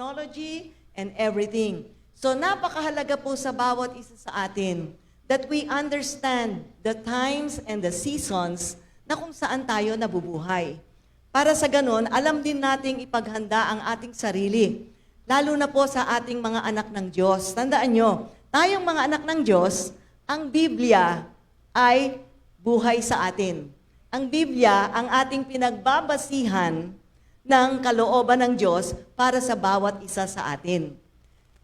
technology, and everything. So napakahalaga po sa bawat isa sa atin that we understand the times and the seasons na kung saan tayo nabubuhay. Para sa ganon, alam din nating ipaghanda ang ating sarili, lalo na po sa ating mga anak ng Diyos. Tandaan nyo, tayong mga anak ng Diyos, ang Biblia ay buhay sa atin. Ang Biblia, ang ating pinagbabasihan ng kalooban ng Diyos para sa bawat isa sa atin.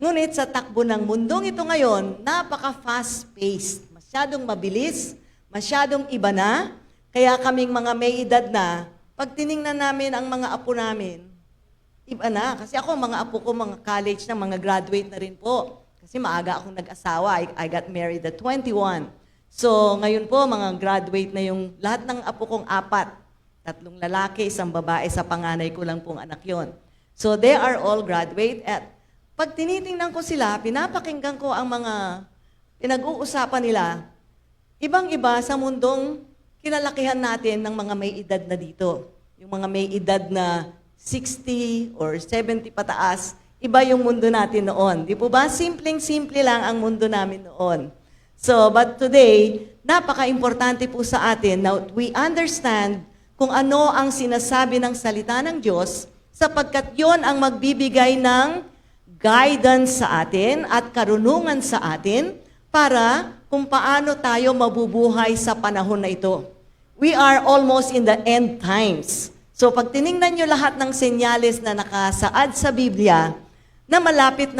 Ngunit sa takbo ng mundong ito ngayon, napaka-fast-paced. Masyadong mabilis, masyadong iba na. Kaya kaming mga may edad na, pag tiningnan namin ang mga apo namin, iba na. Kasi ako, mga apo ko, mga college na, mga graduate na rin po. Kasi maaga akong nag-asawa. I got married at 21. So, ngayon po, mga graduate na yung lahat ng apo kong 4. 3 lalaki, 1 babae, sa panganay ko lang pong anak yon. So, they are all graduate. At pag tinitingnan ko sila, pinapakinggan ko ang mga pinag-uusapan nila, ibang-iba sa mundong kinalakihan natin ng mga may edad na dito. Yung mga may edad na 60 or 70 pataas, iba yung mundo natin noon. Di po ba? Simpleng-simple lang ang mundo namin noon. So, but today, napaka-importante po sa atin na we understand kung ano ang sinasabi ng salita ng Diyos sapagkat yon ang magbibigay ng guidance sa atin at karunungan sa atin para kung paano tayo mabubuhay sa panahon na ito. We are almost in the end times. So, pag tiningnan nyo lahat ng senyales na nakasaad sa Biblia, na malapit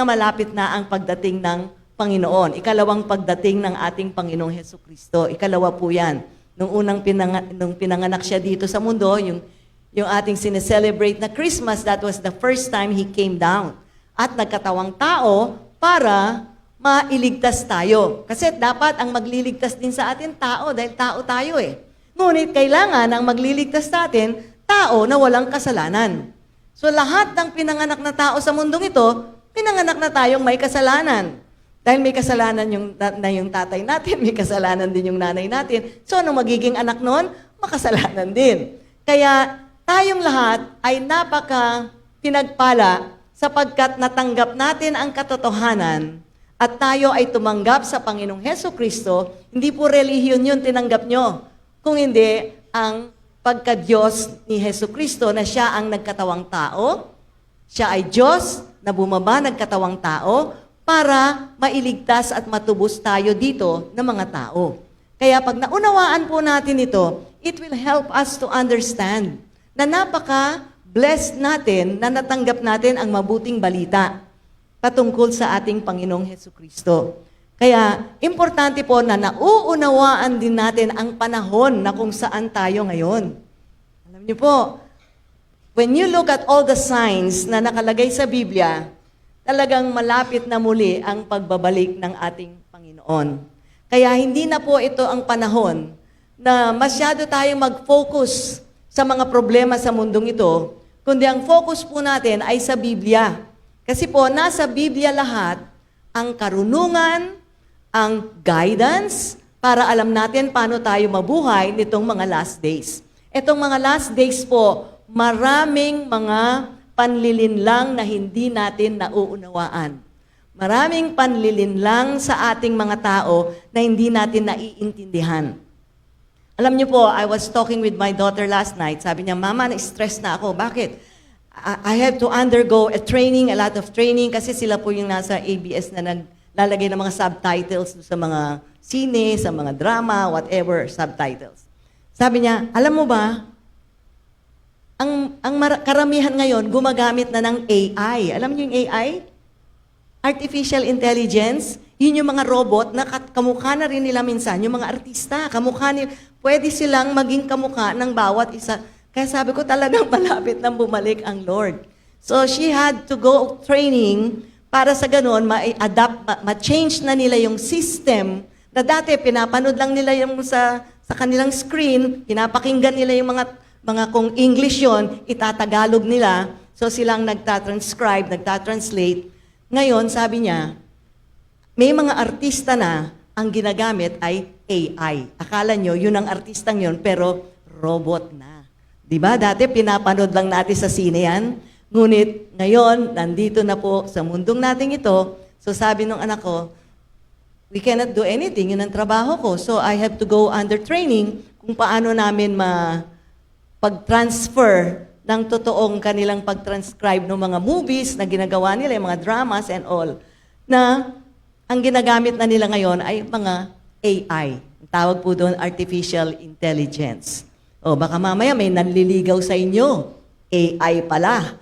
na ang pagdating ng Panginoon. Ikalawang pagdating ng ating Panginoong Hesukristo. Ikalawa po yan. Nung pinanganak siya dito sa mundo, yung ating sineselebrate na Christmas, that was the first time He came down. At nagkatawang tao para mailigtas tayo. Kasi dapat ang magliligtas din sa atin tao, dahil tao tayo eh. Ngunit kailangan ang magliligtas sa atin, tao na walang kasalanan. So lahat ng pinanganak na tao sa mundong ito, pinanganak na tayong may kasalanan. Dahil may kasalanan yung tatay natin, may kasalanan din yung nanay natin. So, ano magiging anak noon? Makasalanan din. Kaya, tayong lahat ay napaka pinagpala sapagkat natanggap natin ang katotohanan at tayo ay tumanggap sa Panginoong Hesukristo. Hindi po relihiyon yun tinanggap nyo. Kung hindi, ang pagka-Diyos ni Hesukristo na siya ang nagkatawang tao, siya ay Diyos na bumaba nagkatawang tao, para mailigtas at matubos tayo dito ng mga tao. Kaya pag naunawaan po natin ito, it will help us to understand na napaka-blessed natin na natanggap natin ang mabuting balita patungkol sa ating Panginoong Hesukristo. Kaya importante po na nauunawaan din natin ang panahon na kung saan tayo ngayon. Alam niyo po, when you look at all the signs na nakalagay sa Biblia, talagang malapit na muli ang pagbabalik ng ating Panginoon. Kaya hindi na po ito ang panahon na masyado tayong mag-focus sa mga problema sa mundong ito, kundi ang focus po natin ay sa Biblia. Kasi po, nasa Biblia lahat ang karunungan, ang guidance, para alam natin paano tayo mabuhay nitong mga last days. Itong mga last days po, maraming mga panlilinlang na hindi natin nauunawaan. Maraming panlilinlang sa ating mga tao na hindi natin naiintindihan. Alam niyo po, I was talking with my daughter last night. Sabi niya, Mama, na-stress na ako. Bakit? I have to undergo a lot of training, kasi sila po yung nasa ABS na naglalagay ng mga subtitles sa mga sine, sa mga drama, whatever, subtitles. Sabi niya, alam mo ba, karamihan ngayon, gumagamit na ng AI. Alam niyo yung AI? Artificial Intelligence. Yun yung mga robot na kamukha na rin nila minsan. Yung mga artista, kamukha nila. Pwede silang maging kamukha ng bawat isa. Kaya sabi ko talagang malapit nang bumalik ang Lord. So she had to go training para sa ganun, ma-adapt, ma-change na nila yung system na dati pinapanood lang nila yung sa kanilang screen, pinapakinggan nila yung mga kung English yon, itatagalog nila. So silang nagtatranscribe, nagtatranslate. Ngayon, sabi niya, may mga artista na ang ginagamit ay AI. Akala nyo, yun ang artistang yun, pero robot na. Diba? Dati pinapanood lang natin sa sine yan. Ngunit ngayon, nandito na po sa mundong nating ito, so sabi ng anak ko, we cannot do anything, yun ang trabaho ko. So I have to go under training kung paano namin pag-transfer ng totoong kanilang pag-transcribe ng mga movies na ginagawa nila, yung mga dramas and all, na ang ginagamit na nila ngayon ay mga AI. Ang tawag po doon, artificial intelligence. O baka mamaya may nanliligaw sa inyo, AI pala.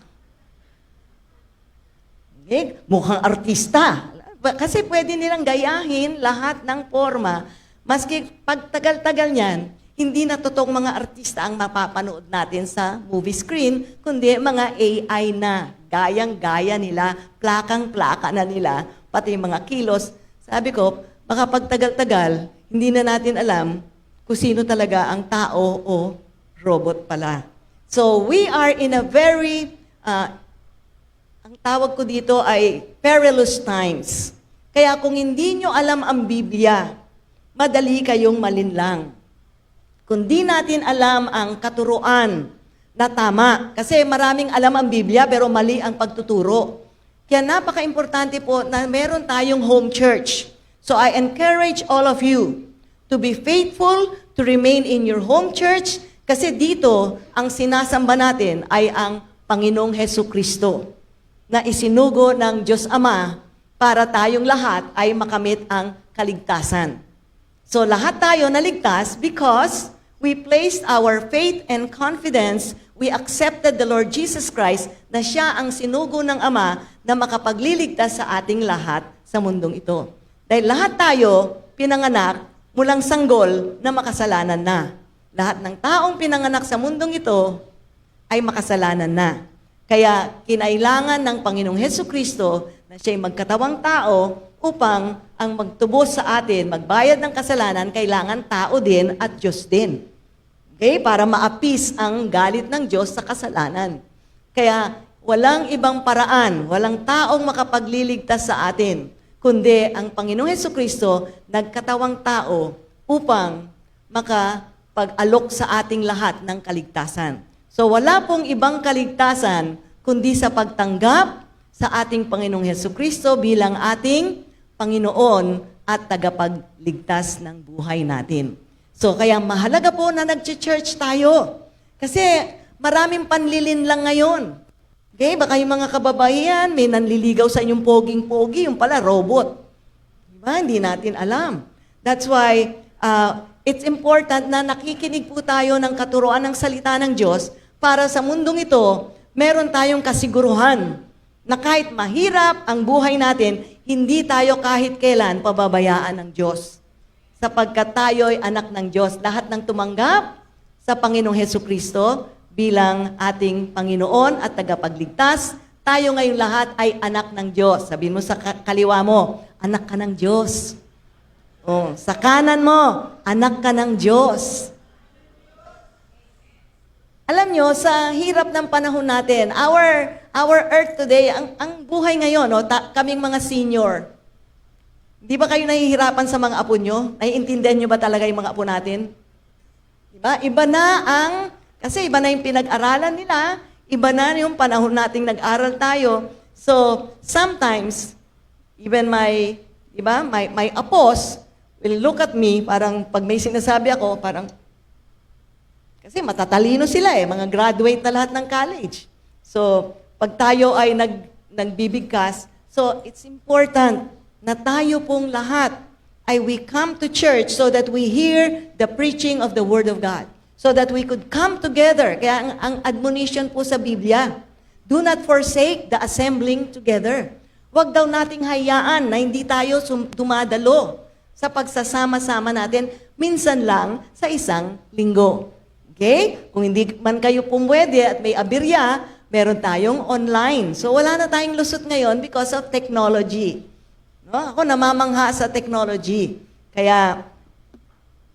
Okay? Mukhang artista. Kasi pwede nilang gayahin lahat ng forma. Maski pagtagal-tagal niyan, hindi na totoong mga artista ang mapapanood natin sa movie screen, kundi mga AI na. Gayang-gaya nila, plakang-plaka na nila, pati yung mga kilos. Sabi ko, baka pagtagal-tagal, hindi na natin alam kung sino talaga ang tao o robot pala. So we are in a very, ang tawag ko dito ay perilous times. Kaya kung hindi nyo alam ang Biblia, madali kayong malinlang. Kung di natin alam ang katuruan na tama, kasi maraming alam ang Biblia pero mali ang pagtuturo. Kaya napaka-importante po na meron tayong home church. So I encourage all of you to be faithful, to remain in your home church, kasi dito ang sinasamba natin ay ang Panginoong Hesukristo na isinugo ng Diyos Ama para tayong lahat ay makamit ang kaligtasan. So lahat tayo naligtas because we placed our faith and confidence, we accepted the Lord Jesus Christ na siya ang sinugo ng Ama na makapagliligtas sa ating lahat sa mundong ito. Dahil lahat tayo pinanganak mulang sanggol na makasalanan na. Lahat ng taong pinanganak sa mundong ito ay makasalanan na. Kaya kinailangan ng Panginoong Hesukristo na siya'y magkatawang tao upang ang magtubos sa atin, magbayad ng kasalanan, kailangan tao din at Diyos din. Okay? Para maapis ang galit ng Diyos sa kasalanan. Kaya walang ibang paraan, walang taong makapagliligtas sa atin, kundi ang Panginoong Hesukristo nagkatawang tao upang makapag-alok sa ating lahat ng kaligtasan. So wala pong ibang kaligtasan kundi sa pagtanggap sa ating Panginoong Hesukristo bilang ating Panginoon at tagapagligtas ng buhay natin. So kaya mahalaga po na nag-church tayo. Kasi maraming panlilin lang ngayon. Okay, baka yung mga kababaihan, may nanliligaw sa inyong poging-pogi, yung pala robot. Diba? Hindi natin alam. That's why it's important na nakikinig po tayo ng katuruan ng salita ng Diyos para sa mundong ito, meron tayong kasiguruhan na kahit mahirap ang buhay natin, hindi tayo kahit kailan pababayaan ng Diyos. Sapagkat tayo ay anak ng Diyos. Lahat ng tumanggap sa Panginoong Hesukristo bilang ating Panginoon at tagapagligtas, tayo ngayong lahat ay anak ng Diyos. Sabihin mo sa kaliwa mo, anak ka ng Diyos. Oh, sa kanan mo, anak ka ng Diyos. Alam nyo, sa hirap ng panahon natin, our earth today, ang buhay ngayon, kaming mga senior, di ba kayo nahihirapan sa mga apo nyo? Naiintindihan nyo ba talaga yung mga apo natin? Diba? Iba na yung pinag-aralan nila, iba na yung panahon nating nag-aral tayo. So, sometimes, even my apos will look at me, parang pag may sinasabi ako, parang, kasi matatalino sila mga graduate na lahat ng college. So, pag tayo ay nagbibigkas, so it's important na tayo pong lahat ay we come to church so that we hear the preaching of the Word of God. So that we could come together. Kaya ang admonition po sa Biblia, do not forsake the assembling together. Huwag daw nating hayaan na hindi tayo dumadalo sa pagsasama-sama natin, minsan lang sa isang linggo. Okay? Kung hindi man kayo pumwede at may abirya, meron tayong online. So wala na tayong lusot ngayon because of technology. No? Ako namamangha sa technology. Kaya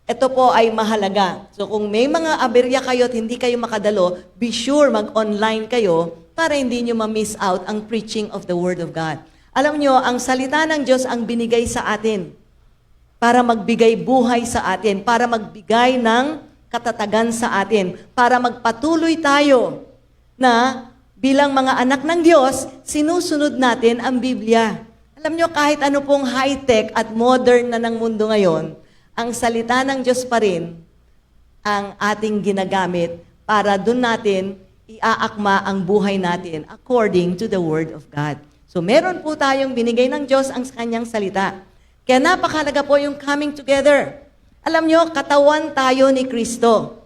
ito po ay mahalaga. So kung may mga aberya kayo at hindi kayo makadalo, be sure mag-online kayo para hindi nyo ma-miss out ang preaching of the Word of God. Alam nyo, ang salita ng Diyos ang binigay sa atin para magbigay buhay sa atin, para magbigay ng katatagan sa atin, para magpatuloy tayo na bilang mga anak ng Diyos, sinusunod natin ang Biblia. Alam nyo, kahit ano pong high-tech at modern na ng mundo ngayon, ang salita ng Diyos pa rin ang ating ginagamit para doon natin iaakma ang buhay natin according to the Word of God. So meron po tayong binigay ng Diyos ang kanyang salita. Kaya napakahalaga po yung coming together. Alam nyo, katawan tayo ni Kristo.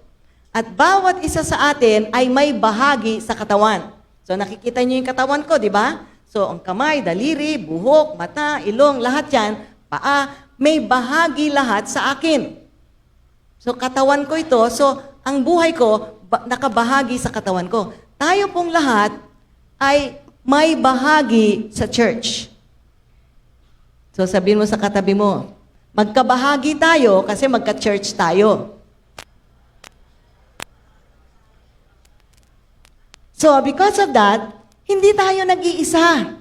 At bawat isa sa atin ay may bahagi sa katawan. So nakikita nyo yung katawan ko, di ba? So ang kamay, daliri, buhok, mata, ilong, lahat yan, paa, may bahagi lahat sa akin. So katawan ko ito, so ang buhay ko, nakabahagi sa katawan ko. Tayo pong lahat ay may bahagi sa church. So sabihin mo sa katabi mo, magkabahagi tayo kasi magka-church tayo. So because of that, hindi tayo nag-iisa.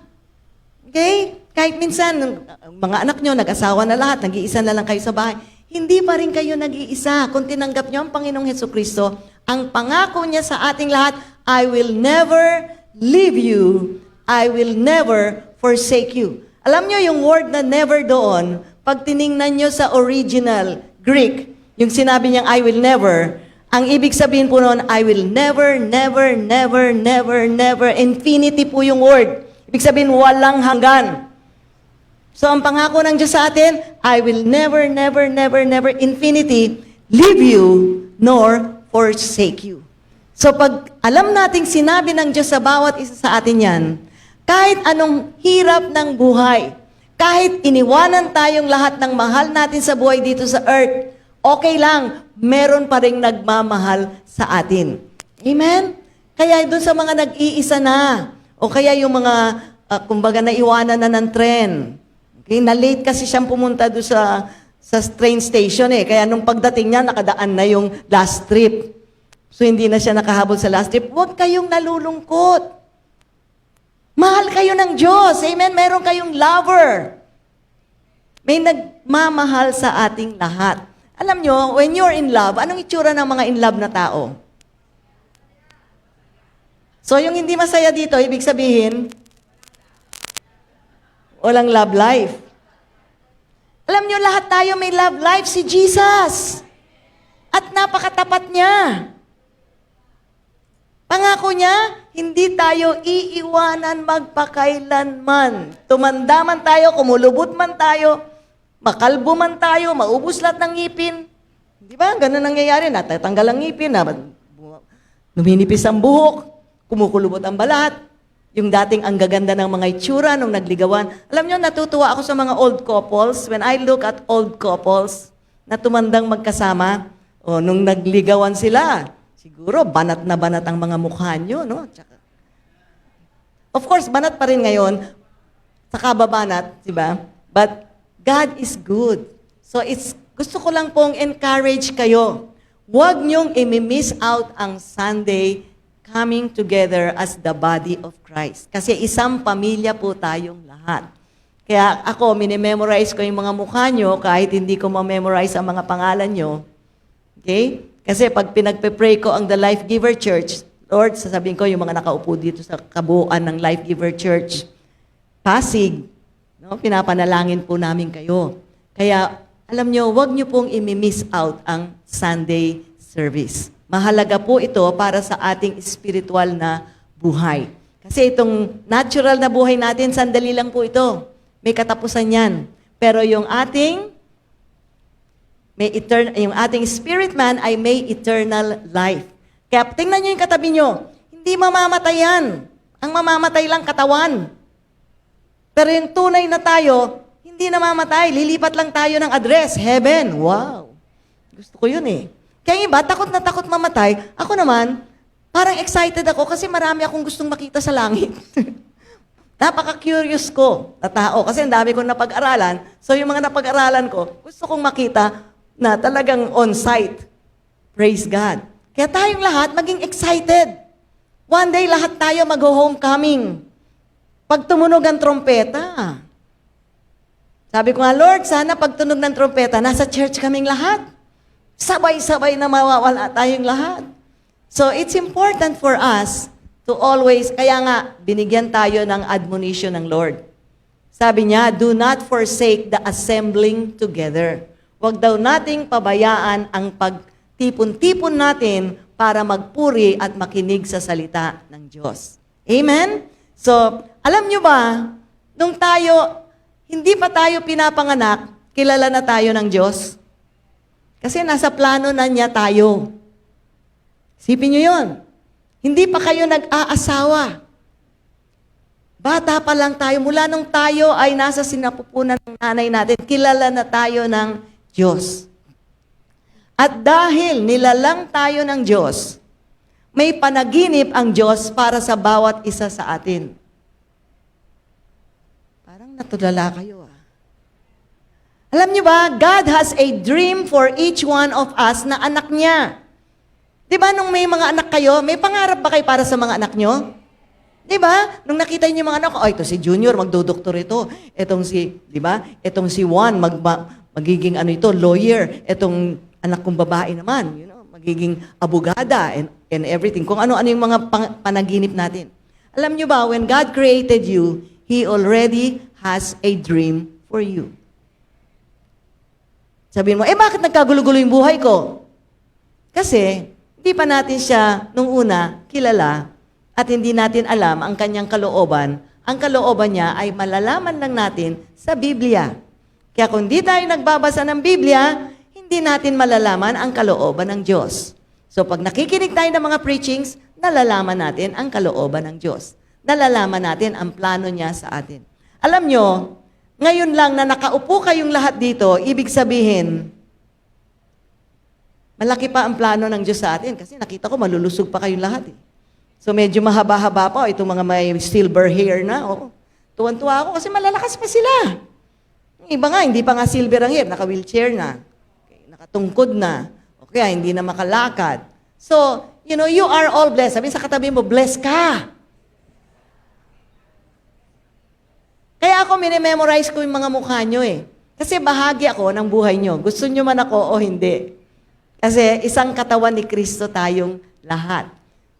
Okay? Kahit minsan, mga anak nyo, nag-asawa na lahat, nag-iisa na lang kayo sa bahay, hindi pa rin kayo nag-iisa. Kung tinanggap nyo ang Panginoong Hesukristo, ang pangako niya sa ating lahat, I will never leave you. I will never forsake you. Alam nyo yung word na never doon, pag tiningnan nyo sa original Greek, yung sinabi niyang I will never, ang ibig sabihin po noon, I will never, never, never, never, never, infinity po yung word. Ibig sabihin, walang hanggan. So ang pangako ng Diyos sa atin, I will never, never, never, never, infinity, leave you, nor forsake you. So pag alam nating sinabi ng Diyos sa bawat isa sa atin yan, kahit anong hirap ng buhay, kahit iniwanan tayong lahat ng mahal natin sa buhay dito sa earth, okay lang, meron pa ring nagmamahal sa atin. Amen? Kaya doon sa mga nag-iisa na, o kaya yung mga, kumbaga, naiwanan na ng tren. Okay? Na-late kasi siyang pumunta doon sa train station eh. Kaya nung pagdating niya, nakadaan na yung last trip. So hindi na siya nakahabol sa last trip. Huwag kayong nalulungkot. Mahal kayo ng Diyos. Amen? Meron kayong lover. May nagmamahal sa ating lahat. Alam nyo, when you're in love, anong itsura ng mga in love na tao? So, yung hindi masaya dito, ibig sabihin, walang love life. Alam nyo, lahat tayo may love life, si Jesus. At napakatapat niya. Pangako niya, hindi tayo iiwanan magpakailanman. Tumanda man tayo, kumulubot man tayo, makalbo man tayo, maubos lahat ng ngipin. Di ba? Ganun nangyayari. Natatanggal ang ngipin, numinipis ang buhok, kumukulubot ang balat. Yung dating ang gaganda ng mga itsura nung nagligawan. Alam nyo, natutuwa ako sa mga old couples. When I look at old couples na tumandang magkasama, nung nagligawan sila, siguro banat na banat ang mga mukha nyo, no? Tsaka, of course, banat pa rin ngayon, saka babanat, di ba? But God is good. So gusto ko lang pong encourage kayo. Huwag niyong i-miss out ang Sunday coming together as the body of Christ. Kasi isang pamilya po tayong lahat. Kaya ako, minimemorize ko yung mga mukha nyo kahit hindi ko ma-memorize ang mga pangalan nyo. Okay? Kasi pag pinagpe-pray ko ang The Life Giver Church, Lord, sasabihin ko yung mga nakaupo dito sa kabuuan ng Life Giver Church, Pasig, no? Pinapanalangin po namin kayo. Kaya, alam nyo, huwag nyo pong i-miss out ang Sunday service. Mahalaga po ito para sa ating spiritual na buhay. Kasi itong natural na buhay natin, sandali lang po ito. May katapusan yan. Pero yung ating spirit man ay may eternal life. Kaya tingnan nyo yung katabi nyo. Hindi mamamatay yan. Ang mamamatay lang katawan. Pero yung tunay na tayo, hindi namamatay. Lilipat lang tayo ng address. Heaven. Wow. Gusto ko yun eh. Kaya yung iba, takot na takot mamatay. Ako naman, parang excited ako kasi marami akong gustong makita sa langit. Napaka-curious ko na tao. Kasi ang dami kong napag-aralan. So yung mga napag-aralan ko, gusto kong makita na talagang on-site. Praise God. Kaya tayong lahat maging excited. One day, lahat tayo mag-homecoming. Pag tumunog ang trompeta. Sabi ko nga, Lord, sana pag tunog ng trompeta, nasa church kaming lahat. Sabay-sabay na mawawala tayong lahat. So, it's important for us to always, kaya nga, binigyan tayo ng admonition ng Lord. Sabi niya, do not forsake the assembling together. Huwag daw nating pabayaan ang pagtipon-tipon natin para magpuri at makinig sa salita ng Diyos. Amen? So, alam nyo ba, nung tayo, hindi pa tayo pinapanganak, kilala na tayo ng Diyos? Kasi nasa plano na niya tayo. Sipin nyo yun. Hindi pa kayo nag-aasawa. Bata pa lang tayo. Mula nung tayo ay nasa sinapupunan ng nanay natin, kilala na tayo ng Diyos. At dahil nilalang tayo ng Diyos, may panaginip ang Diyos para sa bawat isa sa atin. Parang natulala kayo ah. Alam niyo ba, God has a dream for each one of us na anak niya. Di ba nung may mga anak kayo, may pangarap ba kayo para sa mga anak niyo? Di ba? Nung nakita niyo yung mga anak ko, ito si Junior, magdodoktor ito. Itong si, di ba? Itong si Juan, magiging lawyer. Itong anak kong babae naman, magiging abogada and everything. Kung ano-ano yung mga panaginip natin. Alam niyo ba, when God created you, He already has a dream for you. Sabihin mo, bakit nagkagulo-gulo yung buhay ko? Kasi, hindi pa natin siya nung una kilala at hindi natin alam ang kanyang kalooban. Ang kalooban niya ay malalaman lang natin sa Biblia. Kaya kung di tayo nagbabasa ng Biblia, hindi natin malalaman ang kalooban ng Diyos. So pag nakikinig tayo ng mga preachings, nalalaman natin ang kalooban ng Diyos. Nalalaman natin ang plano niya sa atin. Alam nyo, ngayon lang na nakaupo kayong lahat dito, ibig sabihin, malaki pa ang plano ng Diyos sa atin. Kasi nakita ko, malulusog pa kayong lahat eh. So medyo mahaba-haba pa, itong mga may silver hair na. Oh. Tuwan-tuwa ako kasi malalakas pa sila. Yung iba nga, hindi pa nga silver ang hair, naka-wheelchair na. Okay, nakatungkod na. O kaya hindi na makalakad. So, you are all blessed. Sabi sa katabi mo, blessed ka. Kaya ako minimemorize ko yung mga mukha nyo eh. Kasi bahagi ako ng buhay nyo. Gusto nyo man ako o hindi. Kasi isang katawan ni Kristo tayong lahat.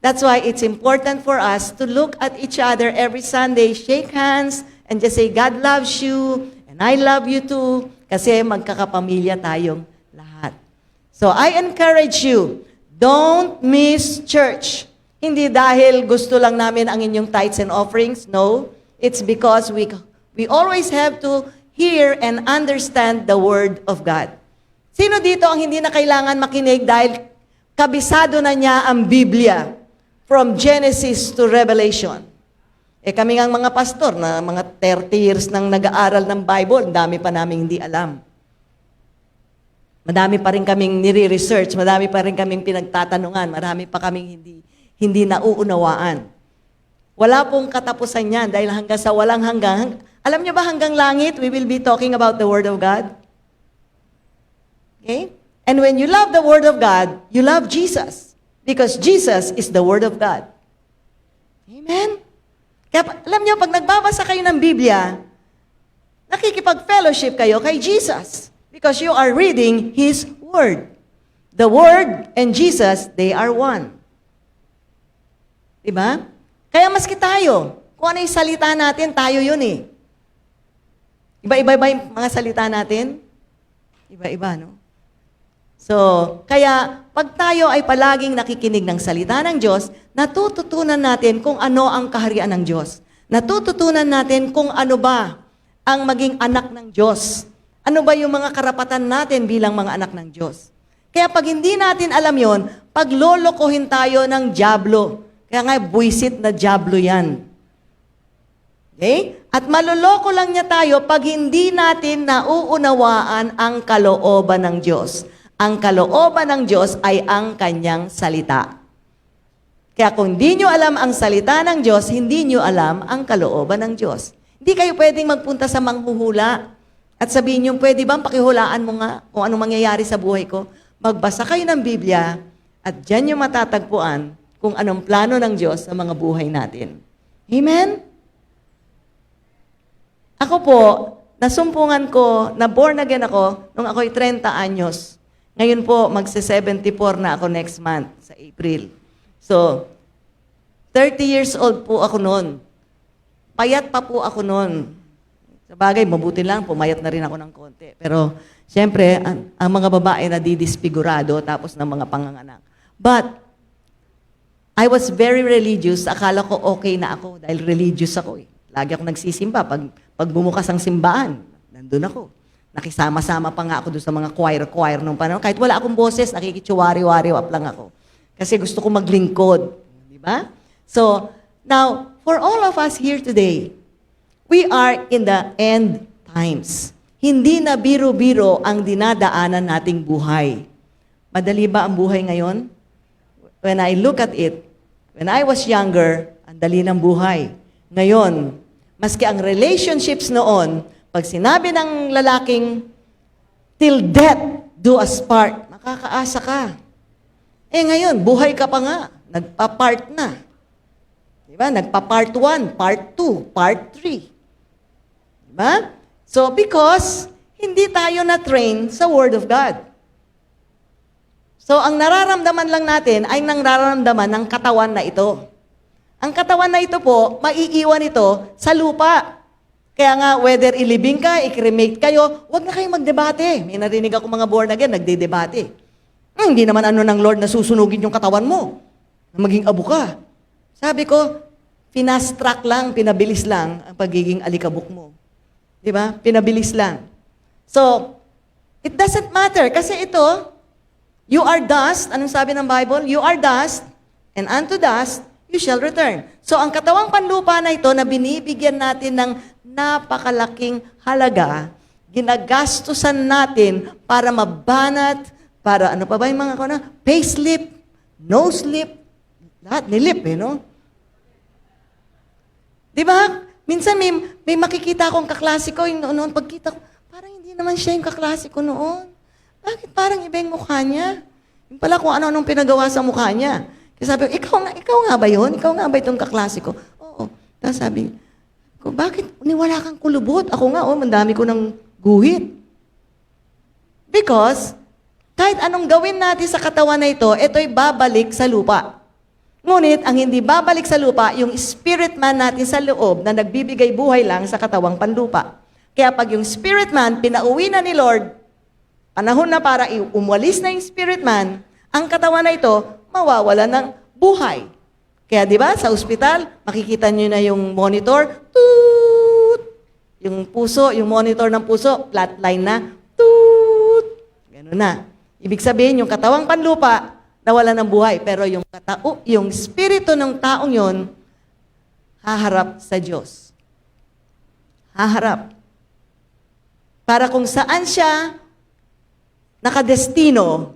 That's why it's important for us to look at each other every Sunday, shake hands, and just say, God loves you, and I love you too, kasi magkakapamilya tayong lahat. So I encourage you, don't miss church. Hindi dahil gusto lang namin ang inyong tithes and offerings. No, it's because we always have to hear and understand the Word of God. Sino dito ang hindi na kailangan makinig dahil kabisado na niya ang Biblia from Genesis to Revelation? Kami ngang mga pastor na mga 30 years nang nag-aaral ng Bible, dami pa namin hindi alam. Madami pa rin kaming nire-research, madami pa rin kaming pinagtatanungan, marami pa kaming hindi nauunawaan. Wala pong katapusan yan dahil hanggang sa walang hanggang. Alam niyo ba hanggang langit, we will be talking about the Word of God? Okay? And when you love the Word of God, you love Jesus. Because Jesus is the Word of God. Amen? Kaya alam niyo, pag nagbabasa kayo ng Biblia, nakikipag-fellowship kayo kay Jesus. Because you are reading His Word. The Word and Jesus, they are one. Diba? Kaya maski tayo, kung ano yung salita natin, tayo yun eh. Iba-iba ba yung mga salita natin? Iba-iba, no? So, kaya pag tayo ay palaging nakikinig ng salita ng Diyos, natututunan natin kung ano ang kaharian ng Diyos. Natututunan natin kung ano ba ang maging anak ng Diyos. Ano ba yung mga karapatan natin bilang mga anak ng Diyos. Kaya pag hindi natin alam yon, paglolokohin tayo ng dyablo. Kaya nga, buwisit na dyablo yan. Okay? At maloloko lang niya tayo pag hindi natin nauunawaan ang kalooban ng Diyos. Ang kalooban ng Diyos ay ang kanyang salita. Kaya kung hindi nyo alam ang salita ng Diyos, hindi nyo alam ang kalooban ng Diyos. Hindi kayo pwedeng magpunta sa manghuhula at sabihin nyo, pwede bang pakihulaan mo nga kung anong mangyayari sa buhay ko? Magbasa kayo ng Biblia at dyan nyo matatagpuan kung anong plano ng Diyos sa mga buhay natin. Amen? Ako po, nasumpungan ko, na born again ako nung ako'y 30 anyos. Ngayon po, magse-74 na ako next month, sa April. So, 30 years old po ako noon. Payat pa po ako noon. Sabagay, mabuti lang, pumayat na rin ako ng konti. Pero, siyempre, ang mga babae na didisfigurado tapos ng mga panganganak. But, I was very religious. Akala ko okay na ako dahil religious ako eh. Lagi ako nagsisimba. Pag bumukas ang simbahan, nandun ako. Nakisama-sama pa nga ako doon sa mga choir nung panahon. Kahit wala akong boses, nakikitsuwari-wari up lang ako. Kasi gusto ko maglingkod. Di ba? So, now, for all of us here today, we are in the end times. Hindi na biro-biro ang dinadaanan nating buhay. Madali ba ang buhay ngayon? When I look at it, when I was younger, ang dali ng buhay. Ngayon, maski ang relationships noon, pag sinabi ng lalaking, till death do us part, makakaasa ka. Eh ngayon, buhay ka pa nga, nagpa-part na. Diba? Nagpa-part 1, part 2, part 3. Diba? So, because hindi tayo na-train sa Word of God. So, ang nararamdaman lang natin ay nararamdaman ng katawan na ito. Ang katawan na ito po, maiiwan ito sa lupa. Kaya nga, whether ilibing ka, i-cremate kayo, huwag na kayong magdebate. May narinig ako mga born again, nagde-debate. Hindi naman ano ng Lord na susunugin yung katawan mo. Na maging abo ka. Sabi ko, fast track lang, pinabilis lang ang pagiging alikabok mo. Di ba? Pinabilis lang. So, it doesn't matter. Kasi ito, you are dust. Anong sabi ng Bible? You are dust, and unto dust you shall return. So, ang katawang panlupa na ito na binibigyan natin ng napakalaking halaga, ginagastusan natin para mabanat, para ano pa ba yung mga na? Payslip, no-slip, lahat nilip no? Di ba? Minsan may makikita akong kaklasiko yung noon, pagkita ko, parang hindi naman siya yung kaklasiko noon. Bakit parang iba yung mukha niya? Yung pala kung ano-anong pinagawa sa mukha niya. Kasi sabi ko, ikaw nga ba yun? Ikaw nga ba itong kaklasiko? Oo. Tapos sabi ko, bakit wala kang kulubot? Ako nga, mandami ko ng guhit. Because, kahit anong gawin natin sa katawan na ito'y babalik sa lupa. Ngunit, ang hindi babalik sa lupa, yung spirit man natin sa loob na nagbibigay buhay lang sa katawang panlupa. Kaya pag yung spirit man, pinauwi na ni Lord, panahon na para umalis na yung spirit man, ang katawan na ito, mawawala ng buhay. Kaya di ba, sa ospital, makikita nyo na yung monitor, toot! Yung puso, yung monitor ng puso, flatline na, toot! Ganun na. Ibig sabihin, yung katawang panlupa, nawala ng buhay. Pero yung spirito ng taong yon, haharap sa Diyos. Haharap. Para kung saan siya nakadestino,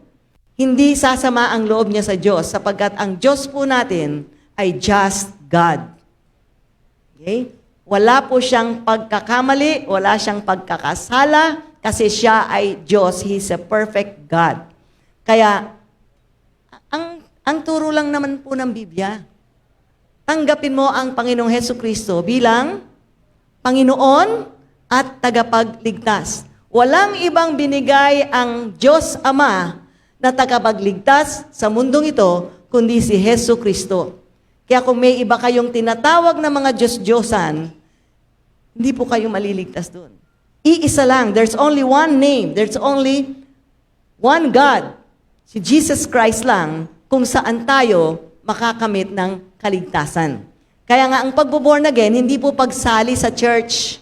hindi sasama ang loob niya sa Diyos, sapagkat ang Diyos po natin ay just God. Okay? Wala po siyang pagkakamali, wala siyang pagkakasala, kasi siya ay Diyos. He's a perfect God. Kaya, ang turo lang naman po ng Biblia, tanggapin mo ang Panginoong Hesukristo bilang Panginoon at tagapagligtas. Walang ibang binigay ang Diyos Ama na tagapagligtas sa mundong ito, kundi si Hesukristo. Kaya kung may iba kayong tinatawag na mga Diyos-Diyosan, hindi po kayo maliligtas doon. Iisa lang. There's only one name. There's only one God. Si Jesus Christ lang kung saan tayo makakamit ng kaligtasan. Kaya nga ang pagbo-born again, hindi po pagsali sa church.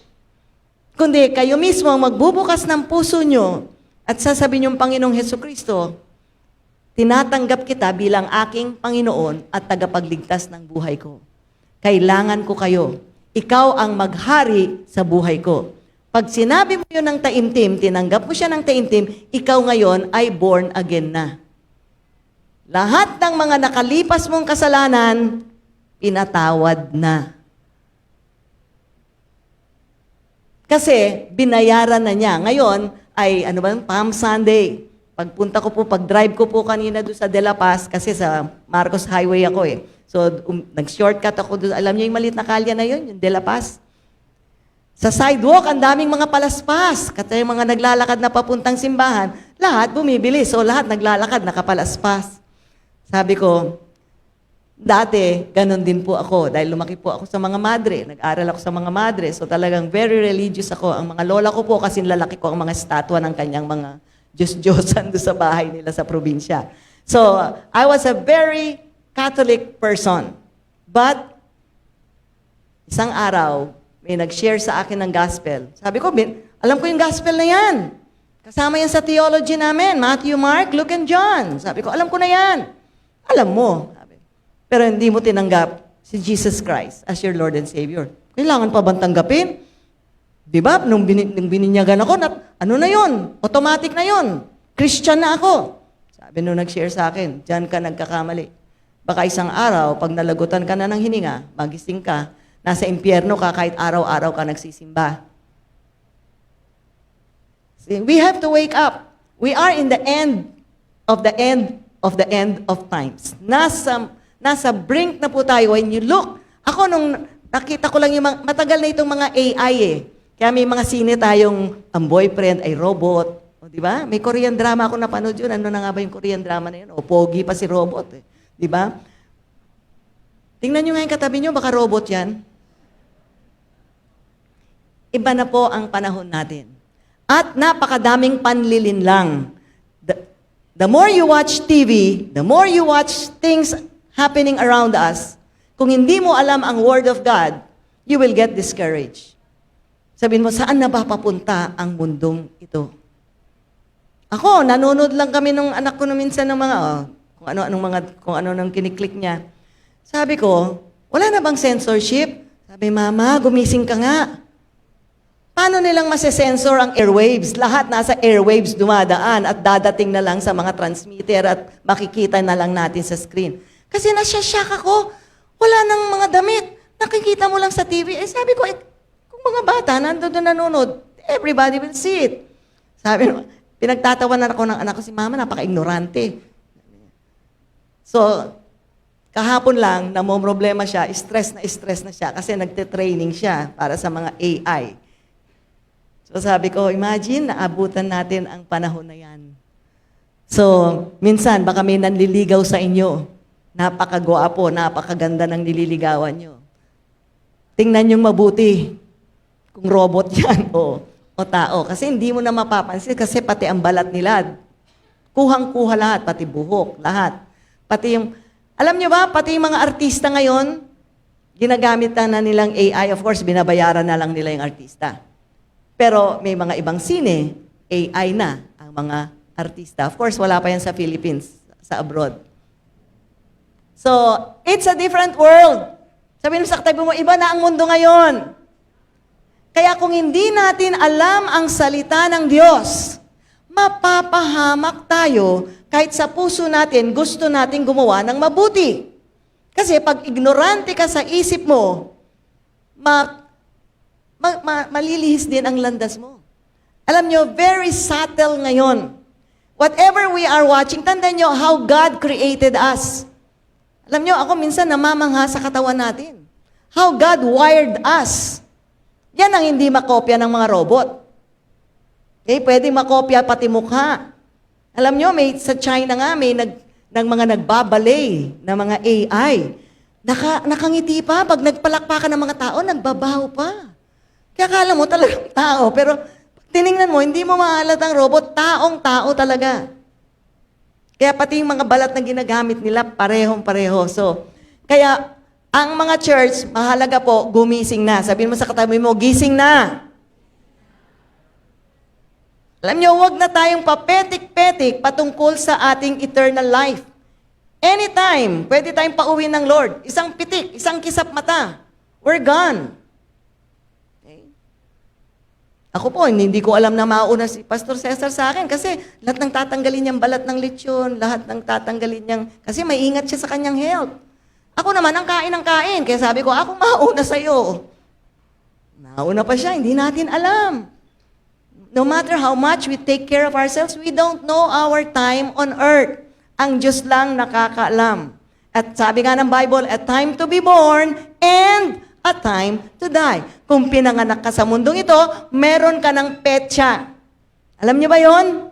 Kundi kayo mismo ang magbubukas ng puso nyo at sasabihin yung Panginoong Hesukristo, tinatanggap kita bilang aking Panginoon at tagapagligtas ng buhay ko. Kailangan ko kayo. Ikaw ang maghari sa buhay ko. Pag sinabi mo yun ng taimtim, tinanggap mo siya ng taimtim, ikaw ngayon ay born again na. Lahat ng mga nakalipas mong kasalanan, pinatawad na. Kasi binayaran na niya. Ngayon ay, Palm Sunday. Pagpunta ko po, pag-drive ko po kanina doon sa De La Paz, kasi sa Marcos Highway ako eh. So, nag-shortcut ako doon. Alam niyo yung maliit na kalye na yun, yung De La Paz? Sa sidewalk, ang daming mga palaspas. Kasi yung mga naglalakad na papuntang simbahan, lahat bumibili. So, lahat naglalakad, nakapalaspas. Sabi ko, Dati, ganun din po ako. Dahil lumaki po ako sa mga madre. Nag-aral ako sa mga madre. So talagang very religious ako. Ang mga lola ko po, kasi lalaki ko ang mga estatwa ng kanyang mga Diyos-Diyosan doon sa bahay nila sa probinsya. So, I was a very Catholic person. But, isang araw, may nag-share sa akin ng gospel. Sabi ko, alam ko yung gospel na yan. Kasama yan sa theology namin. Matthew, Mark, Luke, and John. Sabi ko, alam ko na yan. Alam mo. Sabi. Pero hindi mo tinanggap si Jesus Christ as your Lord and Savior. Kailangan pa bang tanggapin? Di ba? Nung bininyagan ako, ano na yun? Automatic na yun. Christian na ako. Sabi nung nag-share sa akin, diyan ka nagkakamali. Baka isang araw, pag nalagutan ka na ng hininga, magising ka, nasa impyerno ka kahit araw-araw ka nagsisimba. See, we have to wake up. We are in the end of the end of the end of times. Nasa brink na po tayo. When you look, ako nung nakita ko lang yung matagal na itong mga AI eh. Kaya may mga sine tayong ang boyfriend ay robot. O, di ba? May Korean drama ako napanood yun. Ano na nga ba yung Korean drama na yun? O, pogi pa si robot eh. Di ba? Tingnan nyo nga yung katabi nyo, baka robot yan. Iba na po ang panahon natin. At napakadaming panlilinlang. The more you watch TV, the more you watch things happening around us, kung hindi mo alam ang Word of God, you will get discouraged. Sabihin mo, saan na ba papunta ang mundong ito? Ako, nanonood lang kami nung anak ko minsan ng mga, kung ano nang kiniklik niya. Sabi ko, wala na bang censorship? Sabi, Mama, gumising ka nga. Paano nilang masesensor ang airwaves? Lahat nasa airwaves dumadaan at dadating na lang sa mga transmitter at makikita na lang natin sa screen. Kasi nasya-shock ako, wala nang mga damit. Nakikita mo lang sa TV. Eh sabi ko, kung mga bata nandun nanonood, everybody will see it. Sabi mo, pinagtatawanan ako ng anak ko, si Mama, napaka-ignorante. So, kahapon lang, namomroblema siya, stress na siya kasi nagte-training siya para sa mga AI. So sabi ko, imagine, naabutan natin ang panahon na yan. So, minsan, baka may nanliligaw sa inyo. Napakagwapo, napakaganda ng nililigawan nyo. Tingnan yung mabuti kung robot yan o tao. Kasi hindi mo na mapapansin kasi pati ang balat nila, kuhang-kuha lahat, pati buhok, lahat. Pati yung, alam nyo ba, pati yung mga artista ngayon, ginagamit na nilang AI. Of course, binabayaran na lang nila yung artista. Pero may mga ibang sine, AI na ang mga artista. Of course, wala pa yan sa Philippines, sa abroad. So, it's a different world. Sabihin mo sa katabi mo, iba na ang mundo ngayon. Kaya kung hindi natin alam ang salita ng Diyos, mapapahamak tayo kahit sa puso natin gusto natin gumawa ng mabuti. Kasi pag ignorante ka sa isip mo, malilihis din ang landas mo. Alam nyo, very subtle ngayon. Whatever we are watching, tandaan nyo how God created us. Alam nyo, ako minsan namamangha sa katawan natin. How God wired us. Yan ang hindi makopya ng mga robot. Okay, pwedeng makopya pati mukha. Alam nyo, sa China nga, may ng mga nagbabalay na mga AI. Nakangiti pa. Pag nagpalakpakan ng mga tao, nagbabaho pa. Kaya akala mo talagang tao, pero tiningnan mo, hindi mo mahalatang robot, taong-tao talaga. Kaya pati yung mga balat na ginagamit nila, parehong-pareho. So, kaya ang mga church, mahalaga po, gumising na. Sabihin mo sa katabi mo, gising na. Alam nyo, huwag na tayong papetik-petik patungkol sa ating eternal life. Anytime, pwede tayong pauwi ng Lord. Isang pitik, isang kisap mata. We're gone. Ako po, hindi ko alam na mauna si Pastor Cesar sa akin kasi lahat ng tatanggalin niyang balat ng lechon, lahat ng tatanggalin niyang, kasi may ingat siya sa kanyang health. Ako naman, ang kain ng kain. Kaya sabi ko, ako mauna sa'yo. Nauna pa siya, hindi natin alam. No matter how much we take care of ourselves, we don't know our time on earth. Ang Diyos lang nakakaalam. At sabi nga ng Bible, a time to be born and a time to die. Kung pinanganak ka sa mundong ito, meron ka ng petsa. Alam niyo ba yon?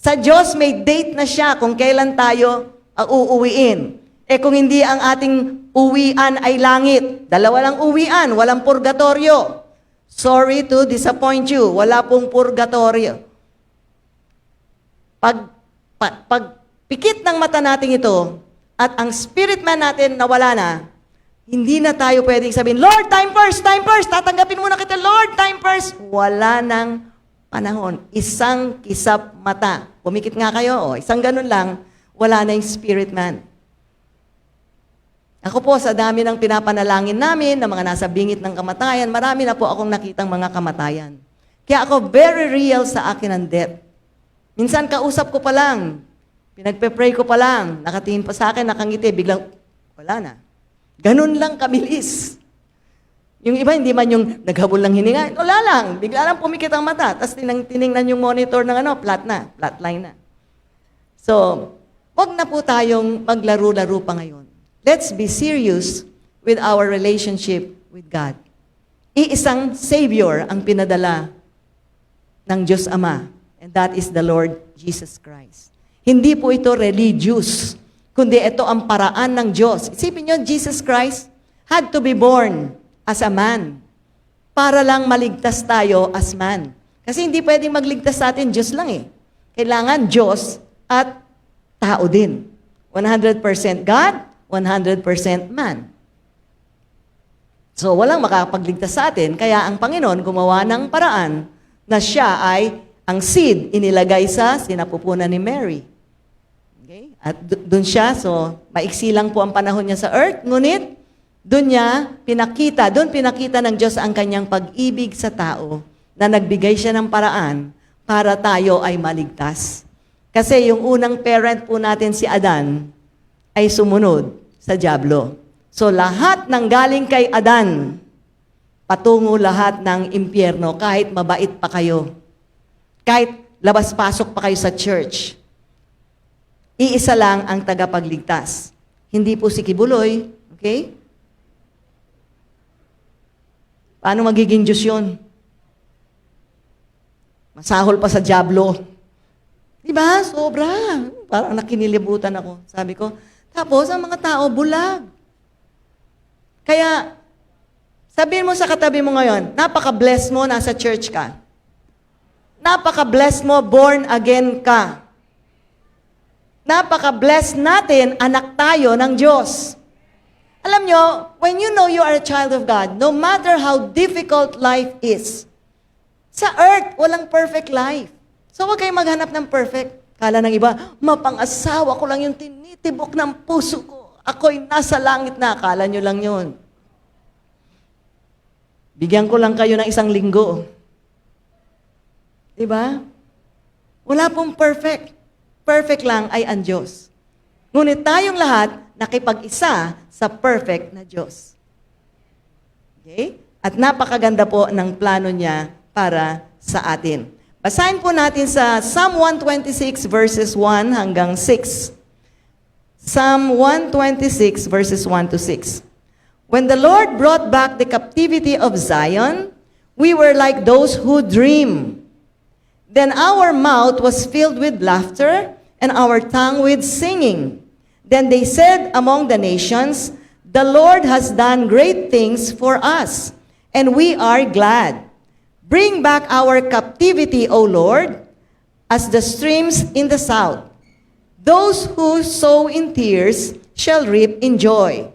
Sa Diyos, may date na siya kung kailan tayo uuwiin. Kung hindi ang ating uwian ay langit, dalawa lang uwian, walang purgatorio. Sorry to disappoint you, wala pong purgatorio. Pag pikit ng mata natin ito, at ang spirit man natin nawala na, hindi na tayo pwedeng sabihin, Lord, time first, tatanggapin muna kita, Lord, time first. Wala nang panahon. Isang kisap mata. Pumikit nga kayo, isang ganun lang, wala na yung spirit man. Ako po, sa dami ng pinapanalangin namin, ng mga nasa bingit ng kamatayan, marami na po akong nakitang mga kamatayan. Kaya ako, very real sa akin ang death. Minsan kausap ko pa lang, pinagpe-pray ko pa lang, nakatingin pa sa akin, nakangiti, biglang, wala na. Ganun lang kabilis. Yung iba, hindi man yung naghabol ng hininga, wala lang, bigla lang pumikit ang mata, tapos tiningnan yung monitor ng flatline na. So, wag na po tayong maglaro-laro pa ngayon. Let's be serious with our relationship with God. Iisang Savior ang pinadala ng Diyos Ama, and that is the Lord Jesus Christ. Hindi po ito religious, kundi ito ang paraan ng Diyos. Isipin nyo, Jesus Christ had to be born as a man para lang maligtas tayo as man. Kasi hindi pwedeng magligtas sa atin, Diyos lang eh. Kailangan Diyos at tao din. 100% God, 100% man. So walang makakapagligtas sa atin, kaya ang Panginoon gumawa ng paraan na siya ay ang seed inilagay sa sinapupunan ni Mary. Okay? At doon siya, so maiksi lang po ang panahon niya sa earth, ngunit doon pinakita ng Diyos ang kanyang pag-ibig sa tao na nagbigay siya ng paraan para tayo ay maligtas. Kasi yung unang parent po natin si Adan ay sumunod sa dyablo. So lahat ng galing kay Adan, patungo lahat ng impyerno kahit mabait pa kayo. Kahit labas-pasok pa kayo sa church. Iisa lang ang tagapagligtas. Hindi po si Kibuloy, okay? Paano magiging Diyos yun? Masahol pa sa dyablo. Diba? Sobra. Parang nakinilibutan ako. Sabi ko, tapos ang mga tao, bulag. Kaya, sabihin mo sa katabi mo ngayon, napaka-bless mo, nasa church ka. Napaka-bless mo, born again ka. Napaka-bless natin, anak tayo ng Diyos. Alam nyo, when you know you are a child of God, no matter how difficult life is, sa earth, walang perfect life. So huwag kayong maghanap ng perfect. Kala ng iba, mapang-asawa ko lang yung tinitibok ng puso ko. Ako'y nasa langit na. Kala nyo lang yun. Bigyan ko lang kayo ng 1 linggo. Diba? Wala pong perfect. Perfect lang ay ang Diyos. Ngunit tayong lahat nakipag-isa sa perfect na Diyos. Okay? At napakaganda po ng plano niya para sa atin. Basahin po natin sa Psalm 126 verses 1 hanggang 6. Psalm 126 verses 1 to 6. When the Lord brought back the captivity of Zion, we were like those who dream. Then our mouth was filled with laughter and our tongue with singing. Then they said among the nations, the Lord has done great things for us, and we are glad. Bring back our captivity, O Lord, as the streams in the south. Those who sow in tears shall reap in joy.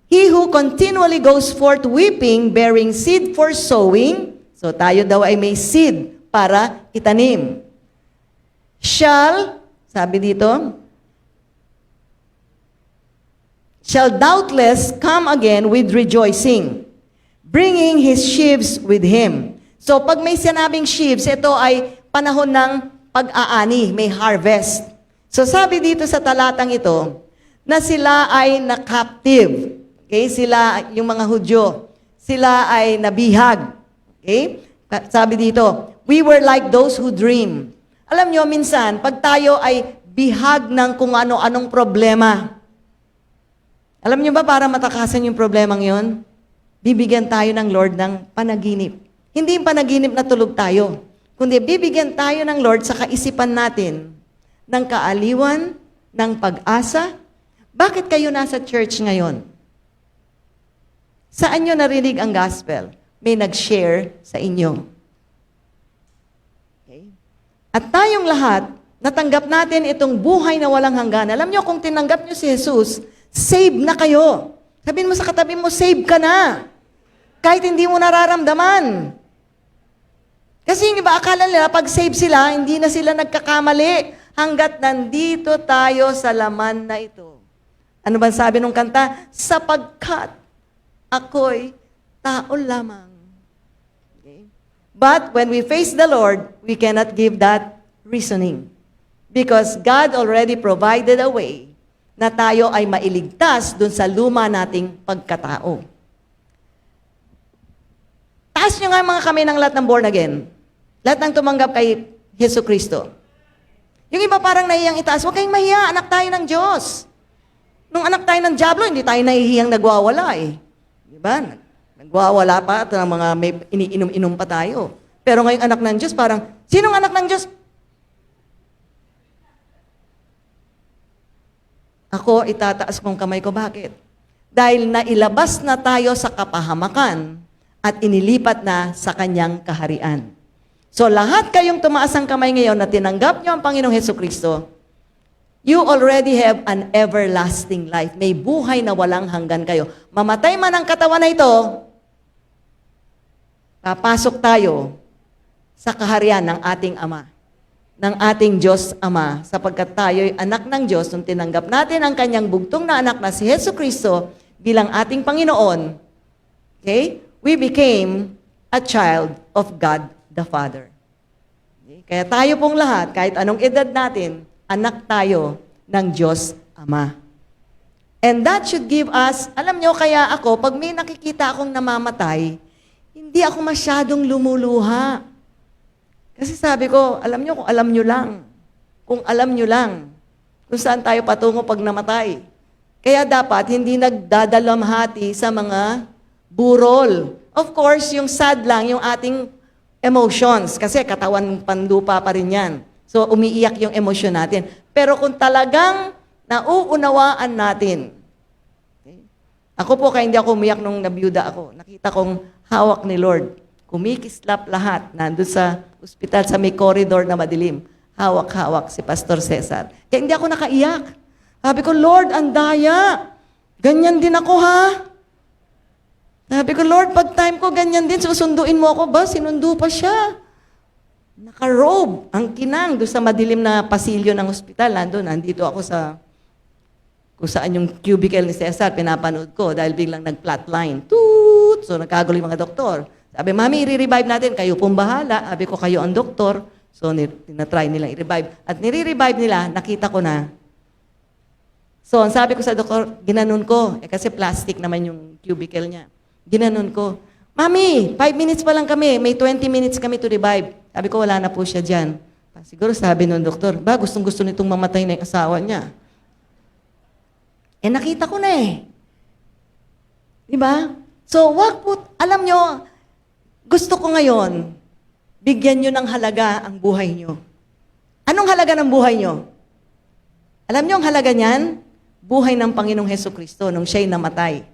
He who continually goes forth weeping, bearing seed for sowing, so tayo daw ay may seed para itanim. Sabi dito, shall doubtless come again with rejoicing, bringing his sheaves with him. So pag may sinabing sheaves, ito ay panahon ng pag-aani, may harvest. So sabi dito sa talatang ito, na sila ay na-captive. Okay? Sila, yung mga Hudyo, sila ay nabihag. Okay? Sabi dito, we were like those who dream. Alam nyo, minsan, pag tayo ay bihag ng kung ano-anong problema, alam nyo ba para matakasan yung problemang yon? Bibigyan tayo ng Lord ng panaginip. Hindi yung panaginip na tulog tayo, kundi bibigyan tayo ng Lord sa kaisipan natin ng kaaliwan, ng pag-asa, Bakit kayo nasa church ngayon? Saan nyo narinig ang gospel? May nag-share sa inyo. Okay? At tayong lahat, natanggap natin itong buhay na walang hanggan. Alam nyo, kung tinanggap nyo si Jesus, save na kayo. Sabihin mo sa katabi mo, save ka na. Kahit hindi mo nararamdaman. Kasi yung iba, akala nila, pag save sila, hindi na sila nagkakamali hanggat nandito tayo sa laman na ito. Ano ba sabi nung kanta? Sapagkat ako'y tao lamang. Okay? But when we face the Lord, we cannot give that reasoning. Because God already provided a way na tayo ay mailigtas dun sa luma nating pagkatao. Taas nyo nga mga kami ng lahat ng born again. Lahat ng tumanggap kay Hesus Kristo. Yung iba parang nahihiyang itaas, huwag kayong mahiya, anak tayo ng Diyos. Nung anak tayo ng Diablo, hindi tayo nahihiyang nagwawala eh. Diba? Nagwawala pa at mga may iniinom-inom pa tayo. Pero ngayong anak ng Diyos, parang, sinong anak ng Diyos? Ako, itataas kong kamay ko. Bakit? Dahil nailabas na tayo sa kapahamakan at inilipat na sa kanyang kaharian. So lahat kayong tumaas ang kamay ngayon na tinanggap nyo ang Panginoong Hesukristo, you already have an everlasting life. May buhay na walang hanggan kayo. Mamatay man ang katawan na ito, papasok tayo sa kaharian ng ating Ama, ng ating Diyos Ama, sapagkat tayo'y anak ng Diyos nung tinanggap natin ang kanyang bugtong na anak na si Hesukristo bilang ating Panginoon. Okay? We became a child of God the Father. Okay? Kaya tayo pong lahat, kahit anong edad natin, anak tayo ng Diyos Ama. And that should give us, alam nyo, kaya ako, pag may nakikita akong namamatay, hindi ako masyadong lumuluha. Kasi sabi ko, alam nyo, kung alam nyo lang, kung alam nyo lang, kung saan tayo patungo pag namatay. Kaya dapat hindi nagdadalamhati sa mga burol. Of course, yung sad lang, yung ating emotions, kasi katawan panlupa pa rin yan. So, umiiyak yung emosyon natin. Pero kung talagang nauunawaan natin, okay? Ako po, kaya hindi ako umiyak nung nabiyuda ako. Nakita kong hawak ni Lord. Kumikislap lahat. Nandun sa ospital, sa may corridor na madilim. Hawak-hawak si Pastor Cesar. Kaya hindi ako nakaiyak. Sabi ko, Lord, ang daya. Ganyan din ako, ha? Sabi ko, Lord, pag time ko, ganyan din. Susunduin mo ako ba? Sinundo pa siya. Naka-robe ang kinang doon sa madilim na pasilyo ng ospital. Nandito ako sa kung saan yung cubicle ni Cesar, pinapanood ko dahil biglang nag-flatline. Toot! So nagkagulo yung mga doktor. Sabi, Mami, i-revive natin. Kayo pong bahala. Sabi ko, kayo ang doktor. So tinatry nilang i-revive. At nire-revive nila, nakita ko na. So ang sabi ko sa doktor, ginanon ko. Kasi plastic naman yung cubicle niya. Ginanon ko. Mami, 5 minutes pa lang kami. May 20 minutes kami to revive. Sabi ko, wala na po siya dyan. Siguro sabi nung doktor, ba, gustong-gusto nitong mamatay na yung asawa niya. Nakita ko na eh. Diba? So, wag po, alam nyo, gusto ko ngayon, bigyan nyo ng halaga ang buhay nyo. Anong halaga ng buhay nyo? Alam nyo ang halaga niyan? Buhay ng Panginoong Hesukristo nung siya'y namatay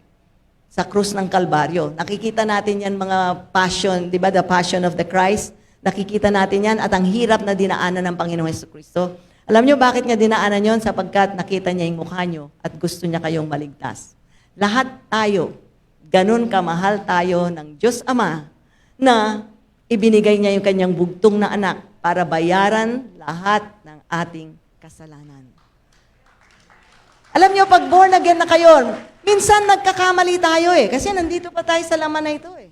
sa krus ng Kalbaryo. Nakikita natin yan mga passion, di ba? The passion of the Christ. Nakikita natin yan at ang hirap na dinaanan ng Panginoong Hesukristo. Alam nyo bakit nga dinaanan yon? Sapagkat nakita niya yung mukha nyo at gusto niya kayong maligtas. Lahat tayo, ganun kamahal tayo ng Diyos Ama na ibinigay niya yung kanyang bugtong na anak para bayaran lahat ng ating kasalanan. Alam nyo, pag born again na kayo, minsan nagkakamali tayo eh. Kasi nandito pa tayo sa laman na ito eh.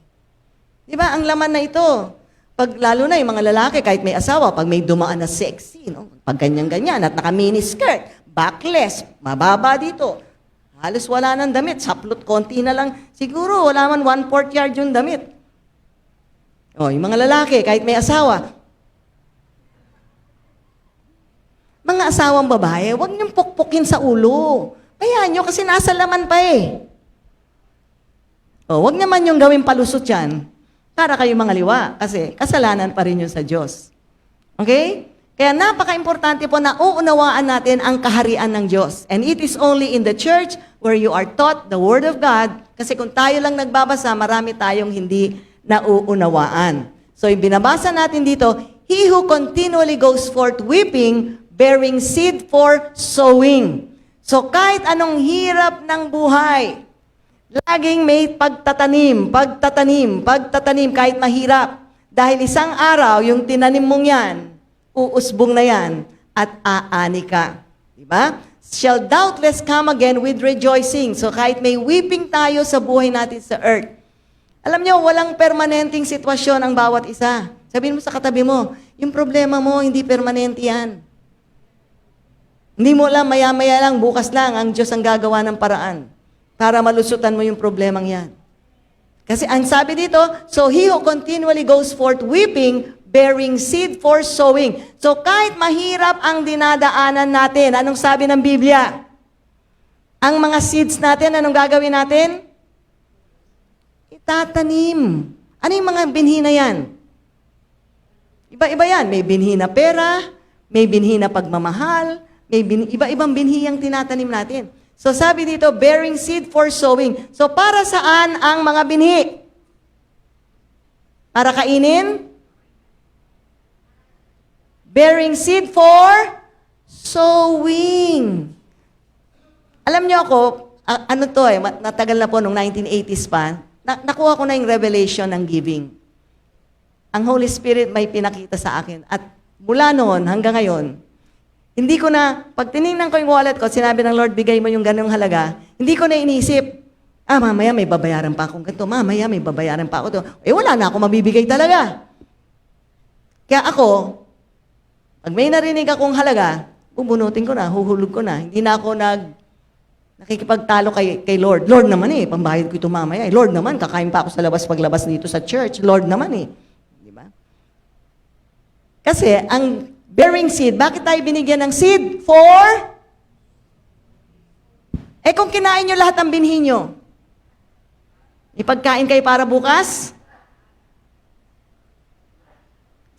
Di ba? Ang laman na ito. Pag lalo na yung mga lalaki, kahit may asawa, pag may dumaan na sexy, no? Pag ganyan-ganyan, at naka-mini-skirt, backless, mababa dito, halos wala ng damit, saplot, konti na lang. Siguro, wala man 1/4 yard yung damit. O, yung mga lalaki, kahit may asawa, mga asawang babae, huwag niyong pukpukin sa ulo. Bayaan niyo kasi nasa laman pa eh. O, huwag naman yung gawing palusot yan para kayong mga liwa. Kasi kasalanan pa rin yun sa Diyos. Okay? Kaya napaka-importante po na uunawaan natin ang kaharian ng Diyos. And it is only in the church where you are taught the Word of God. Kasi kung tayo lang nagbabasa, marami tayong hindi nauunawaan. So, yung binabasa natin dito, he who continually goes forth weeping, bearing seed for sowing. So, kahit anong hirap ng buhay, laging may pagtatanim, kahit mahirap. Dahil isang araw, yung tinanim mong yan, uusbong na yan, at aani ka. Diba? Shall doubtless come again with rejoicing. So kahit may weeping tayo sa buhay natin sa earth, alam nyo, walang permanenteng sitwasyon ang bawat isa. Sabihin mo sa katabi mo, yung problema mo, hindi permanente yan. Hindi mo alam, maya-maya lang, bukas lang, ang Diyos ang gagawa ng paraan para malusutan mo yung problemang yan. Kasi ang sabi dito, so he who continually goes forth weeping, bearing seed for sowing. So kahit mahirap ang dinadaanan natin, anong sabi ng Biblia? Ang mga seeds natin, anong gagawin natin? Itatanim. Ano yung mga binhi na yan? Iba-iba yan. May binhi na pera, may binhi na pagmamahal, may iba-ibang binhi ang tinatanim natin. So sabi dito, bearing seed for sowing. So para saan ang mga binhi? Para kainin? Bearing seed for sowing. Alam niyo ako, natagal na po nung 1980s pa, nakuha ko na yung revelation ng giving. Ang Holy Spirit may pinakita sa akin. At mula noon hanggang ngayon, hindi ko na, pag tinignan ko yung wallet ko, sinabi ng Lord, bigay mo yung ganung halaga, hindi ko na inisip, mamaya may babayaran pa akong ganito, mamaya may babayaran pa ako to. Wala na ako mabibigay talaga. Kaya ako, pag may narinig akong halaga, bubunutin ko na, huhulog ko na. Hindi na ako nakikipagtalo kay Lord. Lord naman pambayad ko ito mamaya. Lord naman, kakain pa ako sa paglabas dito sa church. Lord naman Di ba? Kasi ang bearing seed, bakit tayo binigyan ng seed? Kung kinain nyo lahat ng binhi nyo, ipagkain kayo para bukas?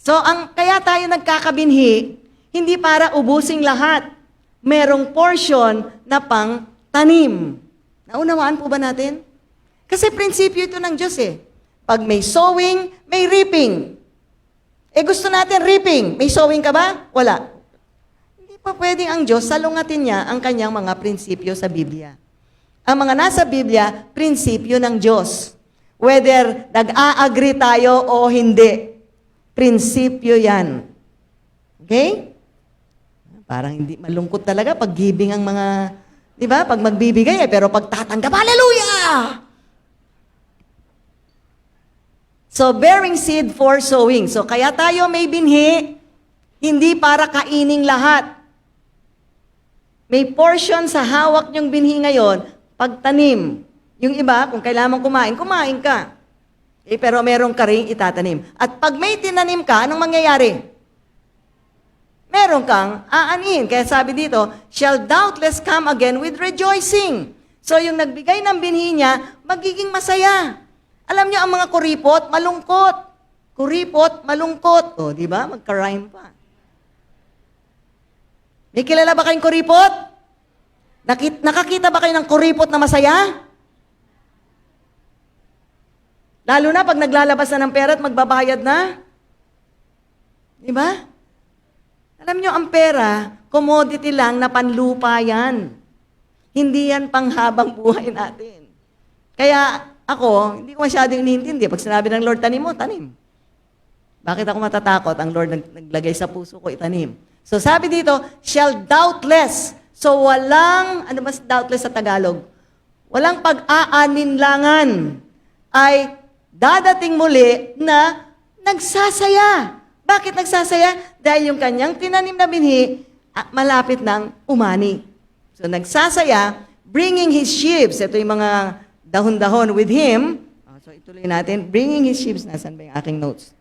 So, kaya tayo nagkakabinhi, hindi para ubusing lahat. Merong portion na pang tanim. Naunawaan po ba natin? Kasi prinsipyo ito ng Diyos Pag may sowing, may reaping. Gusto natin reaping. May sowing ka ba? Wala. Hindi pa pwedeng ang Diyos salungatin niya ang kanyang mga prinsipyo sa Biblia. Ang mga nasa Biblia, prinsipyo ng Diyos. Whether nag-a-agree tayo o hindi. Prinsipyo yan. Okay? Parang hindi malungkot talaga pag giving ang mga, di ba? Pag magbibigay pero pag tatanggap, hallelujah! So, bearing seed for sowing. So, kaya tayo may binhi, hindi para kaining lahat. May portion sa hawak niyong binhi ngayon, pagtanim. Yung iba, kung kailangan kumain ka. Pero meron ka rin itatanim. At pag may tinanim ka, anong mangyayari? Meron kang aanin. Kaya sabi dito, shall doubtless come again with rejoicing. So yung nagbigay ng binhi niya, magiging masaya. Alam niyo, ang mga kuripot, malungkot. Kuripot, malungkot. Di ba? Magka-rhyme pa. May kilala ba kayong kuripot? Nakakita ba kayo ng kuripot na masaya? Lalo na pag naglalabas na ng pera at magbabayad na. Di ba? Alam nyo, ang pera, commodity lang na panlupa yan. Hindi yan panghabang buhay natin. Kaya ako, hindi ko masyadong iniintindi. Pag sinabi ng Lord, tanim mo, tanim. Bakit ako matatakot? Ang Lord naglagay sa puso ko, itanim. So sabi dito, shall doubtless. So walang, ano mas doubtless sa Tagalog? Walang pag-aaninlangan ay dadating muli na nagsasaya. Bakit nagsasaya? Dahil yung kanyang tinanim na binhi, malapit ng umani. So nagsasaya, bringing his sheaves. Ito yung mga dahon-dahon with him. So ituloy natin, bringing his sheaves. Nasaan ba yung aking notes?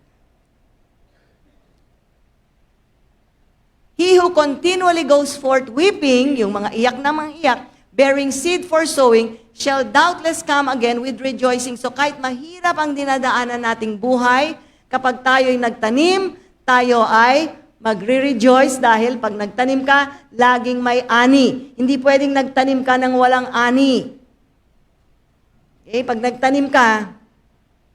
He who continually goes forth weeping, yung mga iyak na mga iyak, bearing seed for sowing, shall doubtless come again with rejoicing. So kahit mahirap ang dinadaanan nating buhay, kapag tayo'y nagtanim, tayo ay magre-rejoice dahil pag nagtanim ka, laging may ani. Hindi pwedeng nagtanim ka ng walang ani. Okay? Pag nagtanim ka,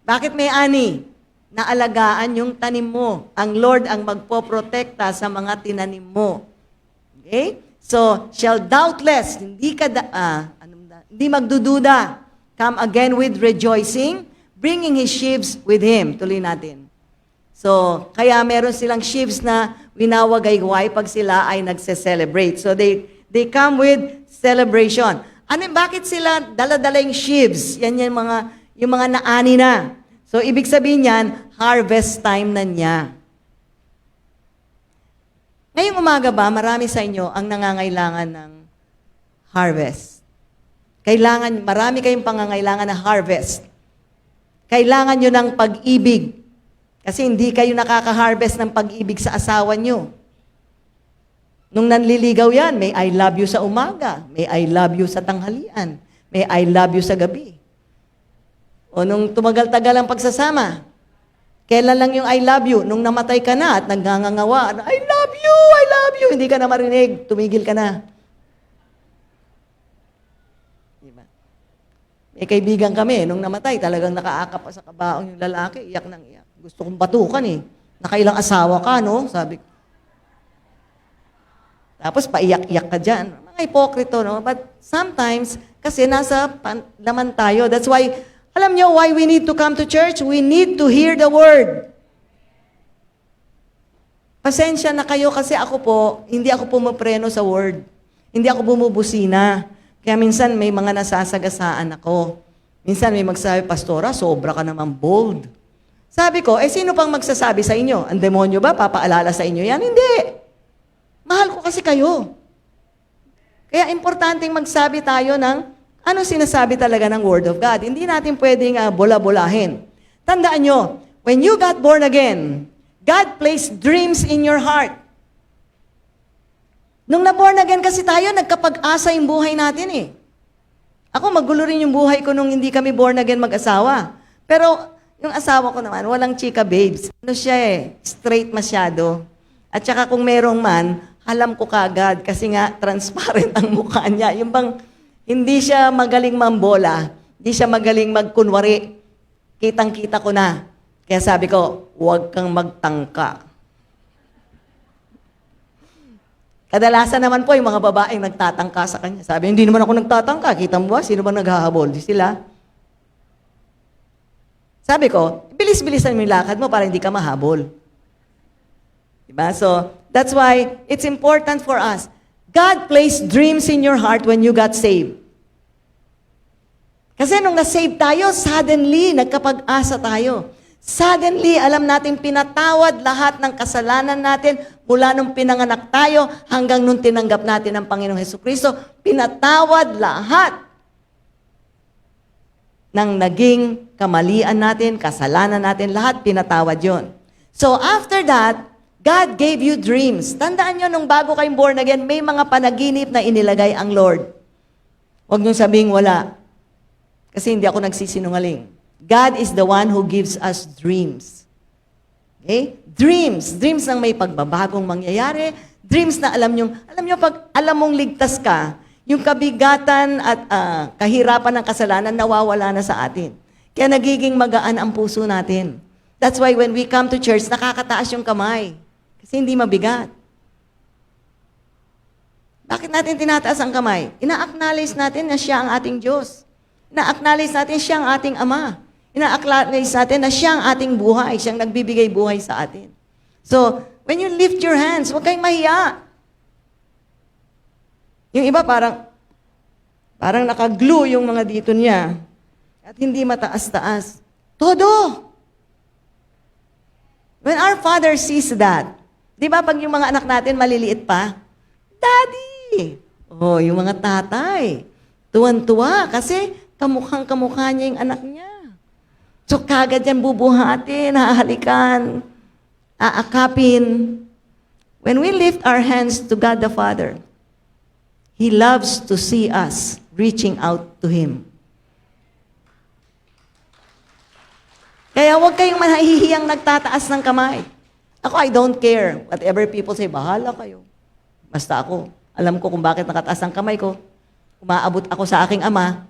bakit may ani? Naalagaan yung tanim mo. Ang Lord ang magpoprotekta sa mga tinanim mo. Okay? So, shall doubtless, hindi magdududa, come again with rejoicing, bringing his sheaves with him. Tuloy natin. So, kaya meron silang sheaves na winawagayway pag sila ay nagse-celebrate. So, they come with celebration. Bakit sila dala-dala yung sheaves? Yan yung mga naani na. So, ibig sabihin yan, harvest time na niya. Ngayong umaga ba, marami sa inyo ang nangangailangan ng harvest. Marami kayong pangangailangan na harvest. Kailangan nyo ng pag-ibig. Kasi hindi kayo nakaka-harvest ng pag-ibig sa asawa nyo. Nung nanliligaw yan, may I love you sa umaga, may I love you sa tanghalian, may I love you sa gabi. O nung tumagal-tagal ang pagsasama, kailan lang yung I love you? Nung namatay ka na at nagngangawa, I love you, hindi ka na marinig, tumigil ka na. Diba? May kaibigan kami, nung namatay, talagang nakaakap pa sa kabaong yung lalaki, iyak nang iyak. Gusto kong batukan eh. Nakailang asawa ka, no? Sabi ko. Tapos paiyak-iyak ka dyan. Mga hipokrito, no? But sometimes, kasi nasa laman tayo. That's why, alam nyo why we need to come to church? We need to hear the word. Pasensya na kayo kasi hindi ako pumapreno sa word. Hindi ako bumubusina. Kaya minsan may mga nasasagasaan ako. Minsan may magsabi, Pastora, sobra ka naman bold. Sabi ko, sino pang magsasabi sa inyo? Ang demonyo ba? Papaalala sa inyo yan? Hindi. Mahal ko kasi kayo. Kaya importanteng magsabi tayo ng ano sinasabi talaga ng Word of God. Hindi natin pwedeng bola-bolahin. Tandaan nyo, when you got born again, God placed dreams in your heart. Nung na-born again kasi tayo, nagkapag-asa yung buhay natin eh. Ako, magulo rin yung buhay ko nung hindi kami born again mag-asawa. Pero yung asawa ko naman, walang chika babes. Ano siya straight masyado. At saka kung merong man, alam ko kagad kasi nga transparent ang mukha niya. Yung bang hindi siya magaling mambola, hindi siya magaling magkunwari. Kitang-kita ko na. Kaya sabi ko, huwag kang magtangka. Kadalasan naman po yung mga babaeng nagtatangka sa kanya. Sabi, hindi naman ako nagtatangka. Kita mo ba? Sino ba naghahabol? Di sila. Sabi ko, bilis-bilisan mo yung lakad mo para hindi ka mahabol. Diba? So, that's why it's important for us. God placed dreams in your heart when you got saved. Kasi nung na-save tayo, suddenly, nagkapag-asa tayo. Suddenly, alam natin pinatawad lahat ng kasalanan natin mula nung pinanganak tayo hanggang nung tinanggap natin ang Panginoong Hesukristo. Pinatawad lahat ng naging kamalian natin, kasalanan natin, lahat pinatawad yon. So after that, God gave you dreams. Tandaan nyo, nung bago kayong born again, may mga panaginip na inilagay ang Lord. Huwag nyo sabihing wala. Kasi hindi ako nagsisinungaling. God is the one who gives us dreams. Okay? Dreams. Dreams ng may pagbabagong mangyayari. Dreams na alam nyo, pag alam mong ligtas ka, yung kabigatan at kahirapan ng kasalanan nawawala na sa atin. Kaya nagiging magaan ang puso natin. That's why when we come to church, nakakataas yung kamay. Kasi hindi mabigat. Bakit natin tinataas ang kamay? Ina-acknowledge natin na siya ang ating Diyos. Ina-acknowledge natin siya ang ating Ama. Ina-acknowledge natin na siya ang ating buhay. Siyang nagbibigay buhay sa atin. So, when you lift your hands, huwag kayong mahiya. Yung iba parang nakaglue yung mga dito niya at hindi mataas-taas. Todo! When our Father sees that, di ba pag yung mga anak natin maliliit pa, Daddy! Oh, yung mga tatay, tuwan-tuwa kasi kamukhang-kamukha niya yung anak niya. So kagad yan bubuhatin, hahalikan, aakapin. When we lift our hands to God the Father, He loves to see us reaching out to Him. Kaya huwag kayong mahihiyang nagtataas ng kamay. Ako, I don't care. Whatever people say, bahala kayo. Basta ako, alam ko kung bakit nakataas ang kamay ko. Umaabot ako sa aking ama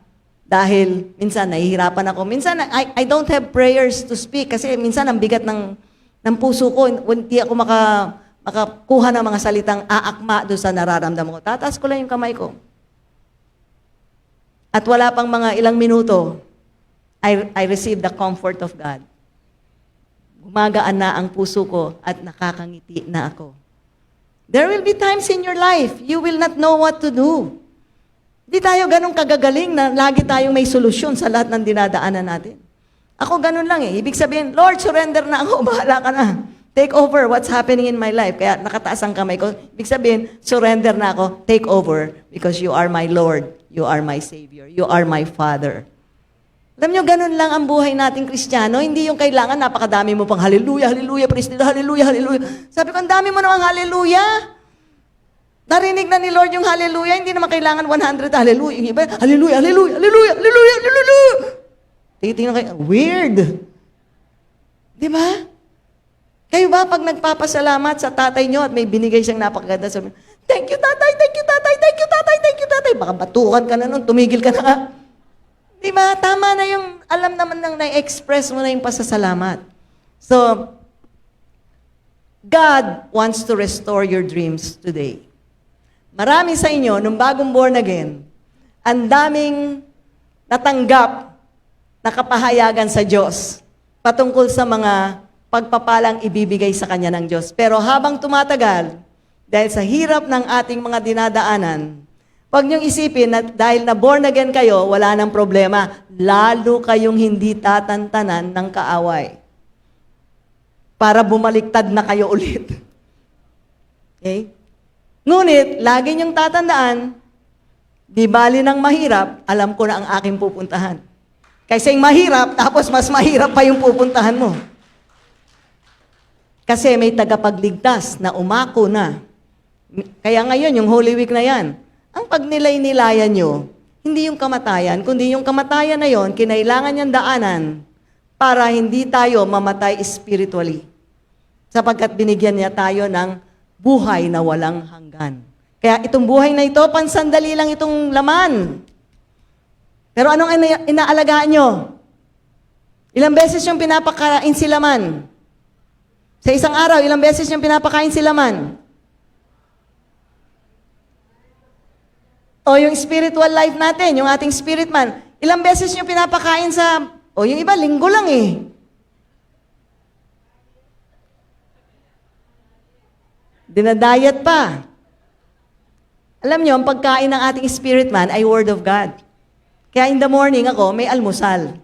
dahil minsan nahihirapan ako. Minsan, I don't have prayers to speak kasi minsan ang bigat ng puso ko. Hindi ako makakuha ng mga salitang aakma doon sa nararamdaman ko. Tataas ko lang yung kamay ko. At wala pang mga ilang minuto, I received the comfort of God. Gumagaan na ang puso ko at nakakangiti na ako. There will be times in your life, you will not know what to do. Di tayo ganun kagagaling na lagi tayong may solusyon sa lahat ng dinadaanan natin. Ako ganun lang eh. Ibig sabihin, Lord, surrender na ako, bahala ka na. Take over what's happening in my life. Kaya nakataas ang kamay ko. Ibig sabihin, surrender na ako, take over because you are my Lord, you are my Savior, you are my Father. Alam nyo, ganun lang ang buhay nating Kristiyano. Hindi yung kailangan, napakadami mo pang hallelujah, hallelujah, praise the Lord, hallelujah, hallelujah. Sabi ko, ang dami mo namang hallelujah. Narinig na ni Lord yung hallelujah, hindi naman kailangan 100 hallelujah. Yung iba, hallelujah, hallelujah, hallelujah, hallelujah, hallelujah. Titingnan kayo, weird. Di ba? Kayo ba, pag nagpapasalamat sa tatay nyo at may binigay siyang napakaganda, sabi, thank you, tatay, thank you, tatay, thank you, tatay, thank you, tatay. Baka batukan ka na nun, tumigil ka na nga. Di ba? Tama na yung, alam naman nang na-express mo na yung pasasalamat. So, God wants to restore your dreams today. Marami sa inyo, nung bagong born again, ang daming natanggap na kapahayagan sa Diyos patungkol sa mga pagpapalang ibibigay sa Kanya ng Diyos. Pero habang tumatagal, dahil sa hirap ng ating mga dinadaanan, huwag niyong isipin na dahil na born again kayo, wala nang problema. Lalo kayong hindi tatantanan ng kaaway. Para bumaliktad na kayo ulit. Okay? Ngunit, lagi niyong tatandaan, di bali ng mahirap, alam ko na ang aking pupuntahan. Kaysa yung mahirap, tapos mas mahirap pa yung pupuntahan mo. Kasi may tagapagligtas na umako na. Kaya ngayon, yung Holy Week na yan, ang pagnilay-nilayan nyo, hindi yung kamatayan, kundi yung kamatayan na yon, kinailangan niyang daanan para hindi tayo mamatay spiritually. Sapagkat binigyan niya tayo ng buhay na walang hanggan. Kaya itong buhay na ito, pansandali lang itong laman. Pero anong inaalagaan nyo? Ilang beses yung pinapakain sila man? Sa isang araw, ilang beses yung pinapakain sila man? O yung spiritual life natin, yung ating spirit man, ilang beses yung pinapakain sa, o yung iba, linggo lang eh. Dinadayat pa. Alam nyo, ang pagkain ng ating spirit man ay Word of God. Kaya in the morning ako, may almusal.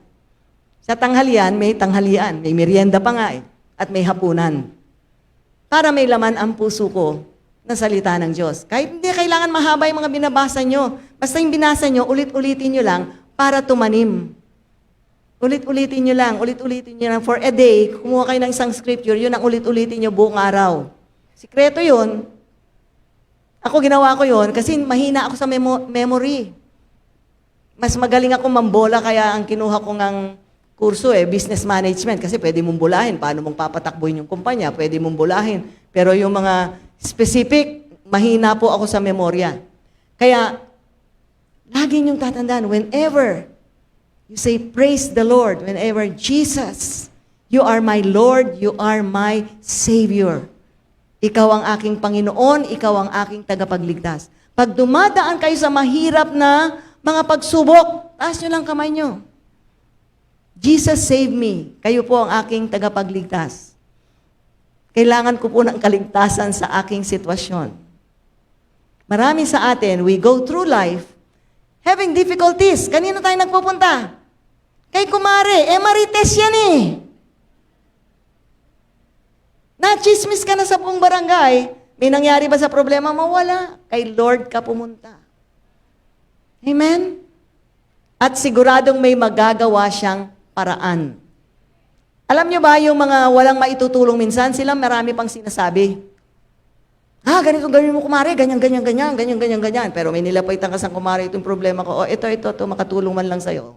Sa tanghalian, may tanghalian. May merienda pa nga eh. At may hapunan. Para may laman ang puso ko na salita ng Diyos. Kahit hindi kailangan mahaba yung mga binabasa nyo. Basta yung binasa nyo, ulit-ulitin nyo lang para tumanim. Ulit-ulitin nyo lang, ulit-ulitin nyo lang. For a day, kumuha kayo ng isang scripture, yun ang ulit-ulitin nyo buong araw. Sikreto yun. Ako ginawa ko yun kasi mahina ako sa memory. Mas magaling ako mambola kaya ang kinuha ko ng kurso business management kasi pwede mong bulahin. Paano mong papatakbuhin yung kumpanya? Pwede mong bulahin. Pero yung mga specific, mahina po ako sa memorya. Kaya, lagi niyong tatandaan, whenever you say, praise the Lord, whenever, Jesus, you are my Lord, you are my Savior. Ikaw ang aking Panginoon, ikaw ang aking tagapagligtas. Pag dumadaan kayo sa mahirap na mga pagsubok, taas nyo lang kamay nyo. Jesus save me. Kayo po ang aking tagapagligtas. Kailangan ko po ng kaligtasan sa aking sitwasyon. Marami sa atin, we go through life having difficulties. Kanino tayo nagpupunta? Kay kumare. Marites yan eh. Na-chismis ka na sa buong barangay. May nangyari ba sa problema mo? Wala. Kay Lord ka pumunta. Amen? At siguradong may magagawa siyang paraan. Alam niyo ba yung mga walang maitutulong minsan, sila marami pang sinasabi. Ganito gawin mo kumare, ganyan. Pero may nilapaitan ka sa kumare, itong problema ko, ito, makatulong man lang sa'yo.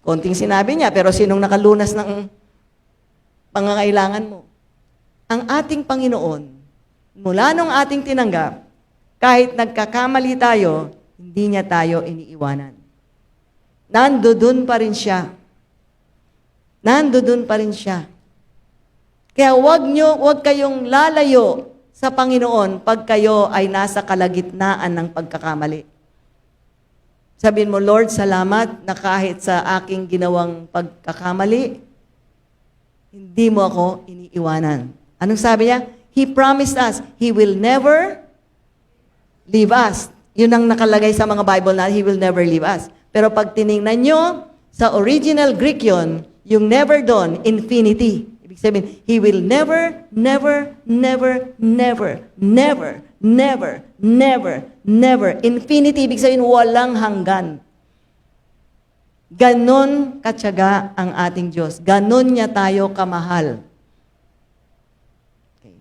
Konting sinabi niya, pero sinong nakalunas ng pangangailangan mo? ang ating Panginoon, mula nung ating tinanggap, kahit nagkakamali tayo, hindi niya tayo iniiwanan. Nandoon pa rin siya. Nandoon pa rin siya. Kaya wag kayong lalayo sa Panginoon pag kayo ay nasa kalagitnaan ng pagkakamali. Sabihin mo, Lord, salamat na kahit sa aking ginawang pagkakamali, hindi mo ako iniiwanan. Anong sabi niya? He promised us, He will never leave us. Yun ang nakalagay sa mga Bible na He will never leave us. Pero pag tiningnan nyo, sa original Greek yun, yung never doon, infinity. Ibig sabihin, He will never, never, never, never, never, never, never, never. Infinity, ibig sabihin, walang hanggan. Ganon katyaga ang ating Diyos. Ganon niya tayo kamahal. Okay.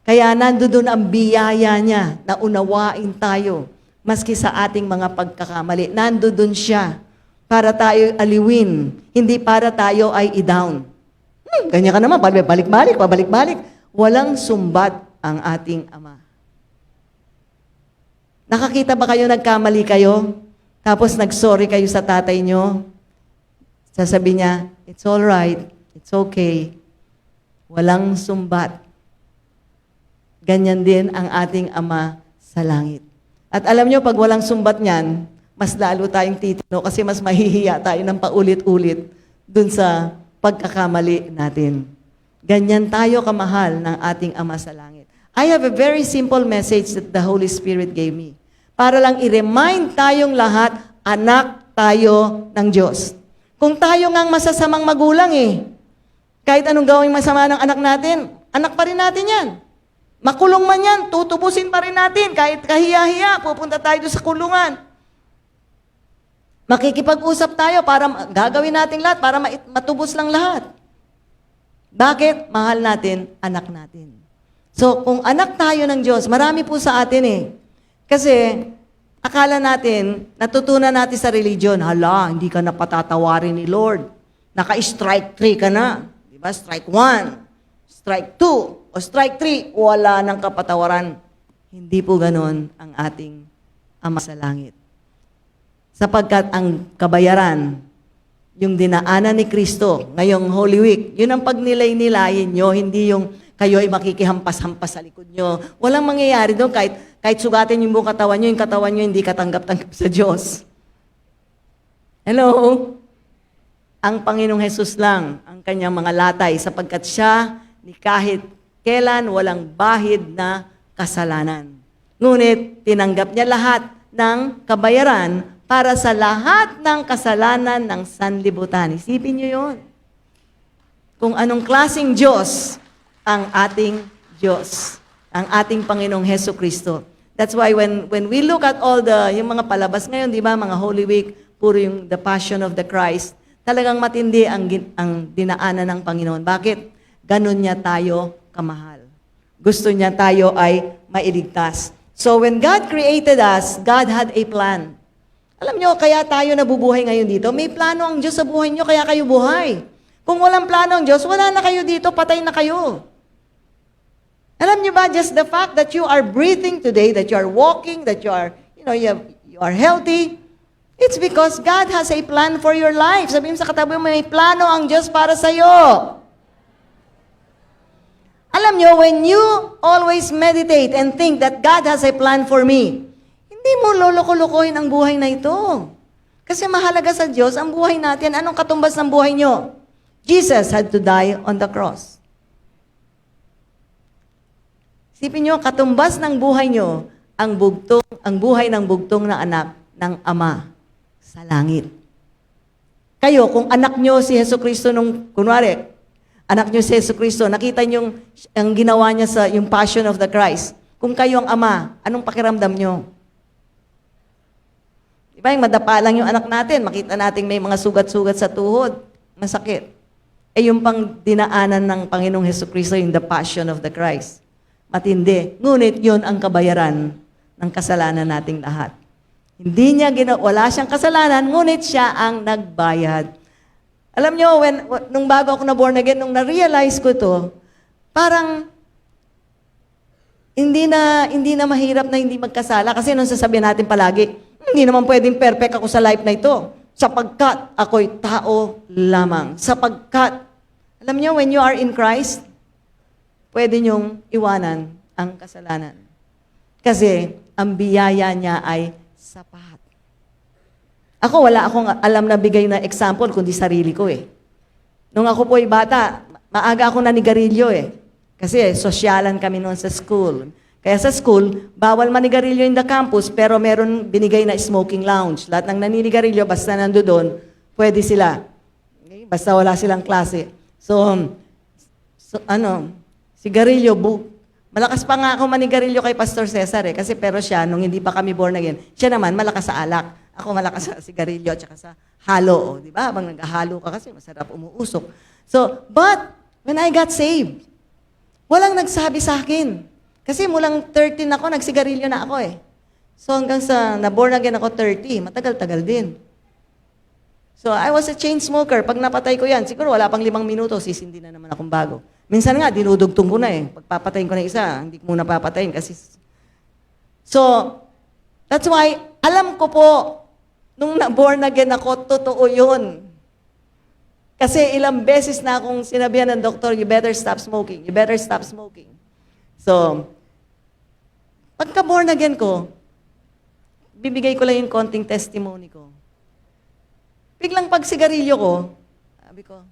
Kaya nandoon ang biyaya niya na unawain tayo maski sa ating mga pagkakamali. Nandoon siya para tayo aliwin, hindi para tayo ay i-down. Ganyan ka naman, pabalik-balik, pabalik-balik. Walang sumbat ang ating Ama. Nakakita ba kayo, nagkamali kayo? Tapos nag-sorry kayo sa tatay nyo? Sasabihin niya, it's all right, it's okay. Walang sumbat. Ganyan din ang ating Ama sa langit. At alam nyo, pag walang sumbat niyan, mas lalo tayong titino kasi mas mahihiya tayo ng paulit-ulit dun sa pagkakamali natin. Ganyan tayo kamahal ng ating Ama sa langit. I have a very simple message that the Holy Spirit gave me. Para lang i-remind tayong lahat, anak tayo ng Diyos. Kung tayo ngang masasamang magulang kahit anong gawing masama ng anak natin, anak pa rin natin yan. Makulong man yan, tutubusin pa rin natin. Kahit kahiya-hiya, pupunta tayo doon sa kulungan. Makikipag-usap tayo para gagawin natin lahat, para matubos lang lahat. Bakit? Mahal natin, anak natin. So, kung anak tayo ng Diyos, marami po sa atin Kasi, akala natin, natutunan natin sa religion, hala, hindi ka na patatawarin ni Lord. Naka-strike 3 ka na. Diba? Strike 1, strike 2, o strike 3, wala nang kapatawaran. Hindi po ganon ang ating Ama sa langit. Sapagkat ang kabayaran, yung dinaanan ni Kristo ngayong Holy Week, yun ang pagnilay-nilayin nyo, hindi yung kayo ay makikihampas-hampas sa likod nyo. Walang mangyayari doon kahit sugatin yung buong katawan nyo, yung katawan nyo hindi katanggap-tanggap sa Diyos. Hello? Ang Panginoong Hesus lang ang kanyang mga latay sapagkat siya ni kahit kailan walang bahid na kasalanan. Ngunit tinanggap niya lahat ng kabayaran para sa lahat ng kasalanan ng sanlibutan. Isipin niyo yun. Kung anong klaseng Diyos ang ating Diyos, ang ating Panginoong Hesus Kristo. That's why when we look at all yung mga palabas ngayon, di ba, mga Holy Week, puro yung the Passion of the Christ, talagang matindi ang dinaanan ng Panginoon. Bakit? Ganon niya tayo kamahal. Gusto niya tayo ay mailigtas. So when God created us, God had a plan. Alam nyo, kaya tayo nabubuhay ngayon dito. May plano ang Diyos sa buhay nyo, kaya kayo buhay. Kung walang plano ang Diyos, wala na kayo dito, patay na kayo. Alam nyo ba, just the fact that you are breathing today, that you are walking, that you are, you are healthy, it's because God has a plan for your life. Sabihin mo sa katabi mo, may plano ang Diyos para sa'yo. Alam nyo, when you always meditate and think that God has a plan for me, hindi mo loloko-lokohin ang buhay na ito. Kasi mahalaga sa Diyos ang buhay natin. Anong katumbas ng buhay nyo? Jesus had to die on the cross. Isipin nyo, katumbas ng buhay nyo, ang buhay ng bugtong na anak ng Ama sa langit. Kayo, kung anak nyo si Jesucristo nung, kunwari, anak nyo si Jesucristo, nakita nyo ang ginawa niya sa yung Passion of the Christ. Kung kayo ang Ama, anong pakiramdam nyo? Diba, yung madapa lang yung anak natin, makita natin may mga sugat-sugat sa tuhod, masakit. Yung pang dinaanan ng Panginoong Jesucristo, yung the Passion of the Christ. Matindi. Ngunit yun ang kabayaran ng kasalanan nating lahat. Hindi niya wala siyang kasalanan, ngunit siya ang nagbayad. Alam niyo, nung bago ako na born again, nung na-realize ko to, parang hindi na mahirap na hindi magkasala. Kasi nung sasabihin natin palagi, hindi naman pwedeng perfect ako sa life na ito. Sapagkat ako'y tao lamang. Sapagkat, alam niyo, when you are in Christ, pwede niyong iwanan ang kasalanan. Kasi ang biyaya niya ay sapat. Ako, wala akong alam na bigay na example, kundi sarili ko eh. Nung ako po ay bata, maaga ako nanigarilyo eh. Kasi sosyalan kami noon sa school. Kaya sa school, bawal manigarilyo in the campus, pero meron binigay na smoking lounge. Lahat ng naninigarilyo, basta nando doon, pwede sila. Okay? Basta wala silang klase. So sigarilyo, malakas pa nga ako manigarilyo kay Pastor Cesar eh. Kasi pero siya, nung hindi pa kami born again, siya naman malakas sa alak. Ako malakas sa sigarilyo at saka sa halo. Di ba? Habang naghahalo ka kasi, masarap umuusok. So, but, when I got saved, walang nagsabi sa akin. Kasi mulang 13 ako, nagsigarilyo na ako eh. So hanggang sa na-born again ako 30, matagal-tagal din. So I was a chain smoker. Pag napatay ko yan, siguro wala pang 5 minuto, sisindi na naman akong bago. Minsan nga, dinudugtong ko na eh. Pagpapatayin ko na isa, hindi ko muna papatayin kasi... So, that's why, alam ko po, nung na-born again ako, totoo yun. Kasi ilang beses na akong sinabihan ng doktor, you better stop smoking. You better stop smoking. So, pagka-born again ko, bibigay ko lang yung konting testimony ko. Biglang pag sigarilyo ko, sabi ko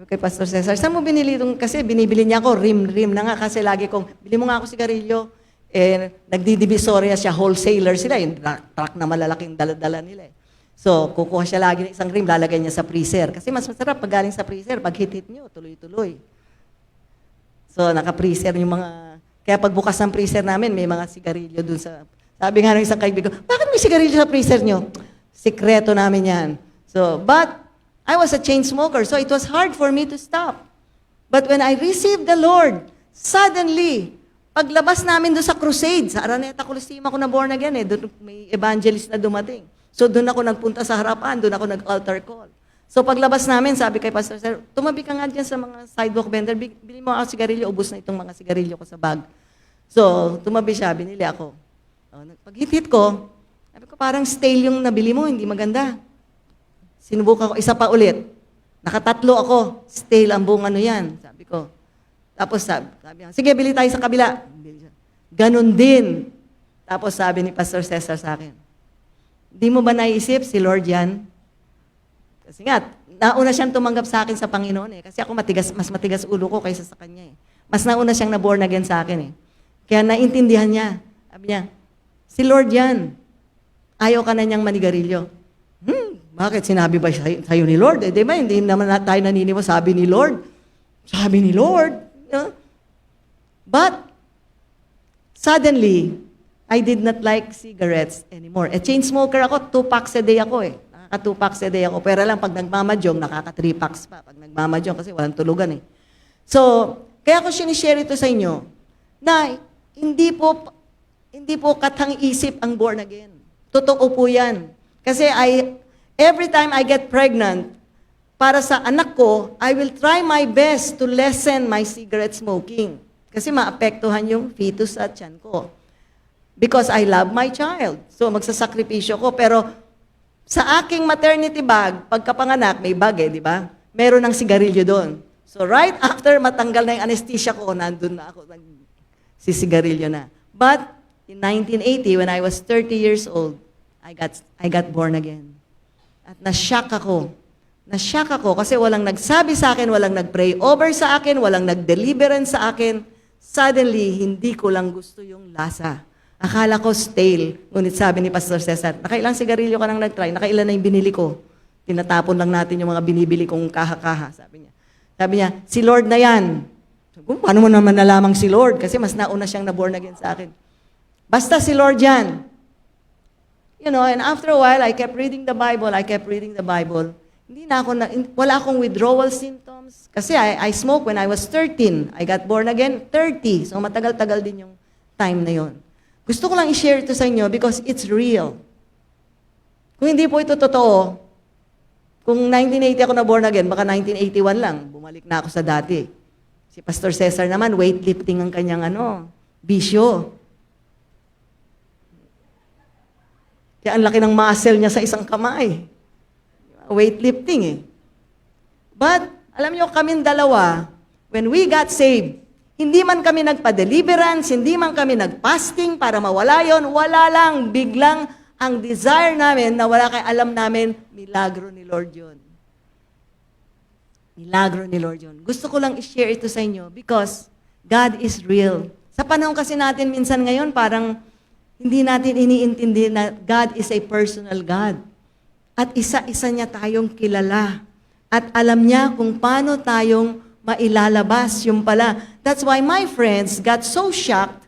kay Pastor Cesar, saan mo binili itong, kasi binibili niya ako, rim na nga, kasi lagi kong, bili mo nga ako sigarilyo. Eh, nagdidivisoria siya, wholesaler sila, yung truck na malalaking dala-dala nila eh. So, kukuha siya lagi ng isang rim, lalagay niya sa freezer. Kasi mas masarap pag galing sa freezer, pag hit-hit nyo, tuloy-tuloy. So, naka-freezer yung mga... Kaya pagbukas ng freezer namin, may mga sigarilyo dun sa... Sabi nga ng isang kaibigan ko, bakit may sigarilyo sa freezer nyo? Sikreto namin yan. So, but I was a chain smoker, so it was hard for me to stop. But when I received the Lord, suddenly, paglabas namin doon sa crusade, sa Araneta Coliseum ako na born again eh, doon may evangelist na dumating. So doon ako nagpunta sa harapan, doon ako nag-altar call. So paglabas namin, sabi kay Pastor Sir, tumabi ka nga dyan sa mga sidewalk vendor, bili mo ako sigarilyo, ubus na itong mga sigarilyo ko sa bag. So tumabi siya, binili ako. Pag hit ko, sabi ko parang stale yung nabili mo, hindi maganda. Sinubukan ko, isa pa ulit. Nakatatlo ako, stale ang buong ano yan. Sabi ko. Tapos sabi niya, sige, bili tayo sa kabila. Ganon din. Tapos sabi ni Pastor Cesar sa akin, di mo ba naisip si Lord yan? Kasi nga, nauna siyang tumanggap sa akin sa Panginoon eh. Kasi ako mas matigas ulo ko kaysa sa kanya eh. Mas nauna siyang na-born again sa akin eh. Kaya naintindihan niya. Sabi niya, si Lord yan. Ayaw ka na niyang manigarilyo. Bakit? Sinabi ba sa'yo ni Lord? Eh, di ba? Hindi naman tayo naniniwala. Sabi ni Lord. Sabi ni Lord. But, suddenly, I did not like cigarettes anymore. Chain smoker ako, 2 packs a day ako eh. Nakaka 2 packs a day ako. Pero lang, pag nagmamadyong, nakaka 3 packs pa. Pag nagmamadyong, kasi walang tulugan eh. So, kaya ko sinishare ito sa inyo, na hindi po katang-isip ang born again. Totoo po yan. Kasi every time I get pregnant, para sa anak ko, I will try my best to lessen my cigarette smoking. Kasi maapektuhan yung fetus sa tiyan ko. Because I love my child. So, magsasakripisyo ko. Pero, sa aking maternity bag, pagkapanganak, may bag eh, di ba? Meron ng sigarilyo doon. So, right after matanggal na yung anesthesia ko, nandun na ako, sisigarilyo na. But, in 1980, when I was 30 years old, I got born again. At na-shock ako. Na-shock ako kasi walang nagsabi sa akin, walang nag-pray over sa akin, walang nag-deliverance sa akin. Suddenly, hindi ko lang gusto yung lasa. Akala ko stale. Ngunit sabi ni Pastor Cesar, nakailang sigarilyo ka nang nag-try, nakailan na yung binili ko. Tinatapon lang natin yung mga binibili kong kaha-kaha, sabi niya. Sabi niya, si Lord na yan. Paano mo naman nalamang si Lord? Kasi mas nauna siyang na-born again sa akin. Basta si Lord yan. You know, and after a while, I kept reading the Bible. Hindi na ako, wala akong withdrawal symptoms. Kasi I smoked when I was 13. I got born again 30. So matagal-tagal din yung time na yon. Gusto ko lang i-share ito sa inyo because it's real. Kung hindi po ito totoo, kung 1980 ako na born again, baka 1981 lang, bumalik na ako sa dati. Si Pastor Cesar naman, weightlifting ang kanyang bisyo. Kaya ang laki ng muscle niya sa isang kamay. Weightlifting eh. But, alam niyo, kaming dalawa, when we got saved, hindi man kami nagpa-deliverance, hindi man kami nag-fasting para mawala yon, wala lang, biglang ang desire namin na wala kayo alam namin, milagro ni Lord yun. Milagro ni Lord yun. Gusto ko lang i-share ito sa inyo because God is real. Sa panahon kasi natin minsan ngayon, parang hindi natin iniintindi na God is a personal God. At isa-isa niya tayong kilala. At alam niya kung paano tayong mailalabas yung pala. That's why my friends got so shocked,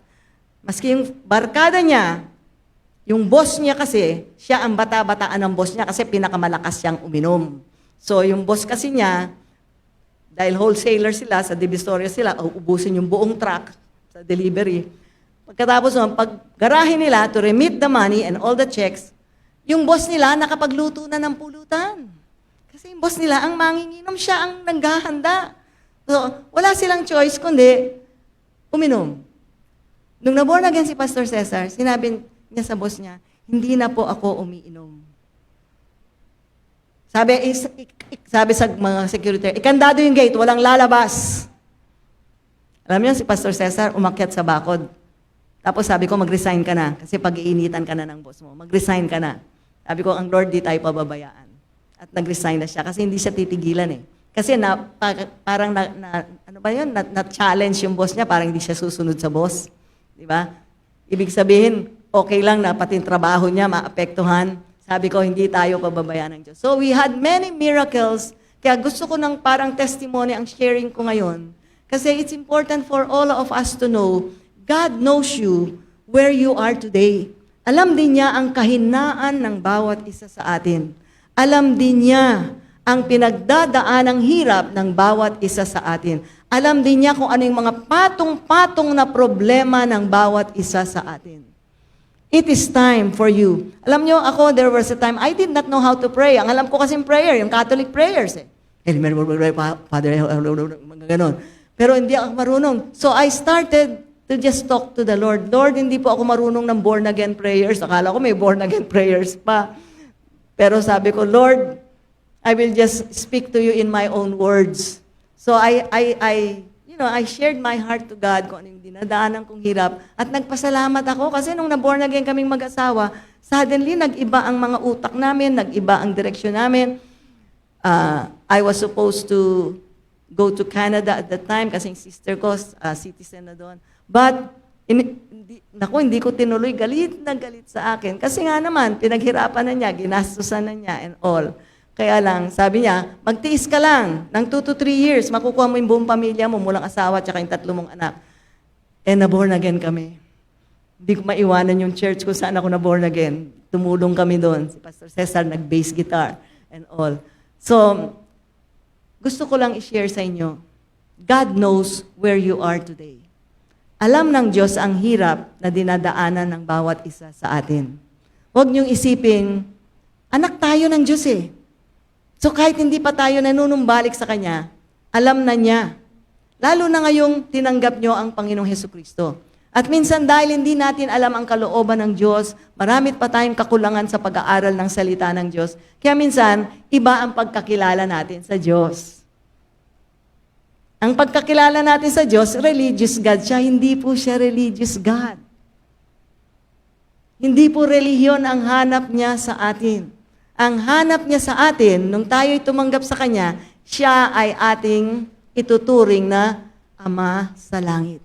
maski yung barkada niya, yung boss niya kasi, siya ang bata-bataan ng boss niya kasi pinakamalakas siyang uminom. So yung boss kasi niya, dahil wholesaler sila, sa Divisoria sila, ubusin yung buong truck sa delivery. Pagkatapos naman, pag garahe nila to remit the money and all the checks, yung boss nila nakapagluto na ng pulutan. Kasi yung boss nila, ang manginginom, siya ang naghahanda. So, wala silang choice kundi uminom. Nung naborn again si Pastor Cesar, sinabi niya sa boss niya, hindi na po ako umiinom. Sabi sa mga security, ikandado yung gate, walang lalabas. Alam niyo, si Pastor Cesar umakyat sa bakod. Tapos sabi ko, mag-resign ka na. Kasi pag-iinitan ka na ng boss mo. Mag-resign ka na. Sabi ko, ang Lord di tayo pababayaan. At nag-resign na siya kasi hindi siya titigilan eh. Kasi parang na-challenge yung boss niya, parang hindi siya susunod sa boss. Di ba? Ibig sabihin, okay lang na pati yung trabaho niya maapektuhan. Sabi ko, hindi tayo pababayaan ng Diyos. So we had many miracles. Kaya gusto ko ng parang testimony ang sharing ko ngayon. Kasi it's important for all of us to know, God knows you where you are today. Alam din niya ang kahinaan ng bawat isa sa atin. Alam din niya ang pinagdadaan ng hirap ng bawat isa sa atin. Alam din niya kung ano yung mga patong-patong na problema ng bawat isa sa atin. It is time for you. Alam niyo, ako, there was a time, I did not know how to pray. Ang alam ko kasing prayer, yung Catholic prayers eh. Father, mga ganon. Pero hindi ako marunong. So I started to just talk to the Lord. Lord, hindi po ako marunong ng born-again prayers. Akala ko may born-again prayers pa. Pero sabi ko, Lord, I will just speak to you in my own words. So I shared my heart to God kung ano yung dinadaanan kong hirap. At nagpasalamat ako kasi nung na-born again kaming mag-asawa, suddenly nag-iba ang mga utak namin, nag-iba ang direksyon namin. I was supposed to go to Canada at that time kasi yung sister ko, citizen na doon. But, hindi ko tinuloy, galit na galit sa akin. Kasi nga naman, pinaghirapan na niya, ginastusan na niya and all. Kaya lang, sabi niya, magtiis ka lang. Ng 2 to 3 years, makukuha mo yung buong pamilya mo, mulang asawa at yung 3 mong anak. And na-born again kami. Hindi ko maiwanan yung church kung saan ako na-born again. Tumulong kami doon. Si Pastor Cesar nag-bass guitar and all. So, gusto ko lang i-share sa inyo, God knows where you are today. Alam ng Diyos ang hirap na dinadaanan ng bawat isa sa atin. Huwag niyong isipin, anak tayo ng Diyos eh. So kahit hindi pa tayo nanunumbalik sa Kanya, alam na niya. Lalo na ngayong tinanggap niyo ang Panginoong Hesukristo. At minsan dahil hindi natin alam ang kalooban ng Diyos, marami pa tayong kakulangan sa pag-aaral ng salita ng Diyos. Kaya minsan, iba ang pagkakilala natin sa Diyos. Ang pagkakilala natin sa Diyos, religious God siya, hindi po siya religious God. Hindi po relihiyon ang hanap niya sa atin. Ang hanap niya sa atin, nung tayo'y tumanggap sa Kanya, siya ay ating ituturing na Ama sa langit.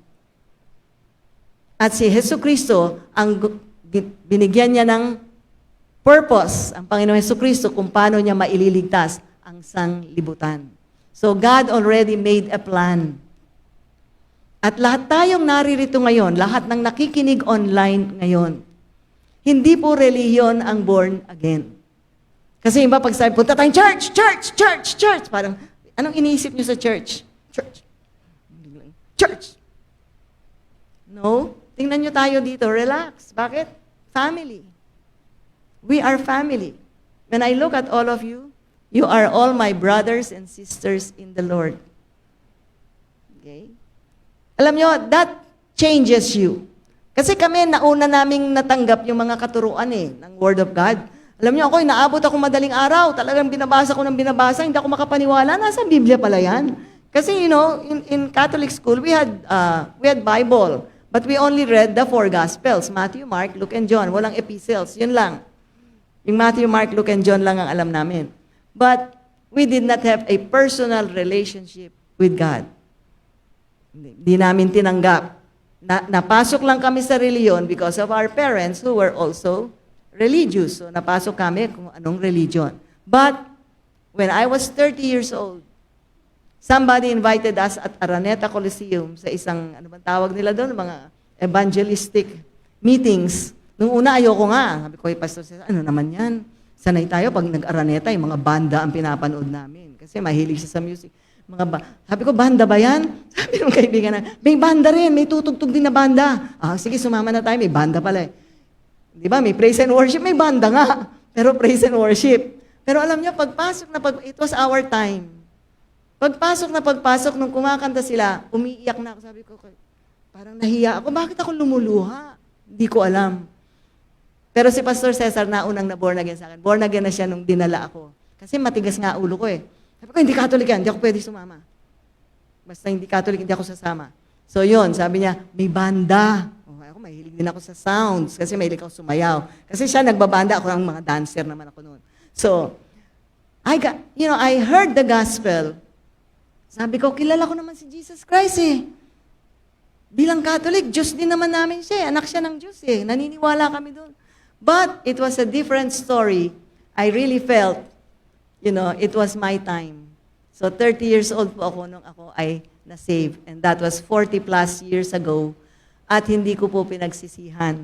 At si Hesukristo, ang binigyan niya ng purpose, ang Panginoong Hesukristo, kung paano niya maililigtas ang sanglibutan. So God already made a plan. At lahat tayong naririto ngayon, lahat ng nakikinig online ngayon, hindi po relihiyon ang born again. Kasi iba pag sabi, punta tayong church, church, church, church. Parang, anong iniisip niyo sa church? Church. Church. No? Tingnan niyo tayo dito, relax. Bakit? Family. We are family. When I look at all of you, you are all my brothers and sisters in the Lord. Okay? Alam nyo, that changes you. Kasi kami, nauna naming natanggap yung mga katuruan ng Word of God. Alam nyo, ako, naabot ako madaling araw. Talagang binabasa ko ng binabasa, hindi ako makapaniwala. Nasa Biblia pala yan. Kasi, in Catholic school, we had Bible. But we only read the 4 Gospels. Matthew, Mark, Luke, and John. Walang epistles. Yun lang. Yung Matthew, Mark, Luke, and John lang ang alam namin. But we did not have a personal relationship with God. Hindi namin tinanggap. Napasok lang kami sa reliyon because of our parents who were also religious. So napasok kami kung anong religion. But when I was 30 years old, somebody invited us at Araneta Coliseum sa isang, ano bang tawag nila doon, mga evangelistic meetings. Nung una, ayoko nga. Sabi ko, Pastor Cesar, ano naman yan? Sanay tayo pag nag-Araneta, yung mga banda ang pinapanood namin. Kasi mahilig siya sa music. Sabi ko, banda ba yan? Sabi ng kaibigan na, may banda rin, may tutugtog din na banda. Sige, sumama na tayo, may banda pala eh. Di ba, may praise and worship, may banda nga. Pero praise and worship. Pero alam niyo, it was our time. Pagpasok nung kumakanta sila, umiiyak na ako. Sabi ko, parang nahiya ako. Bakit ako lumuluha? Hindi ko alam. Pero si Pastor Cesar naunang na born again sa akin. Born again na siya nung dinala ako. Kasi matigas nga ulo ko eh. Sabi ko, hindi Catholic yan. Hindi ako pwede sumama. Basta hindi Catholic, hindi ako sasama. So yun, sabi niya, may banda. Ako, mahilig din ako sa sounds. Kasi mahilig ako sumayaw. Kasi siya nagbabanda. Ako ang mga dancer naman ako noon. So, I heard the gospel. Sabi ko, kilala ko naman si Jesus Christ eh. Bilang Catholic, Diyos din naman namin siya. Anak siya ng Diyos eh. Naniniwala kami doon. But it was a different story. I really felt, it was my time. So 30 years old po ako nung ako ay na-save. And that was 40 plus years ago. At hindi ko po pinagsisihan.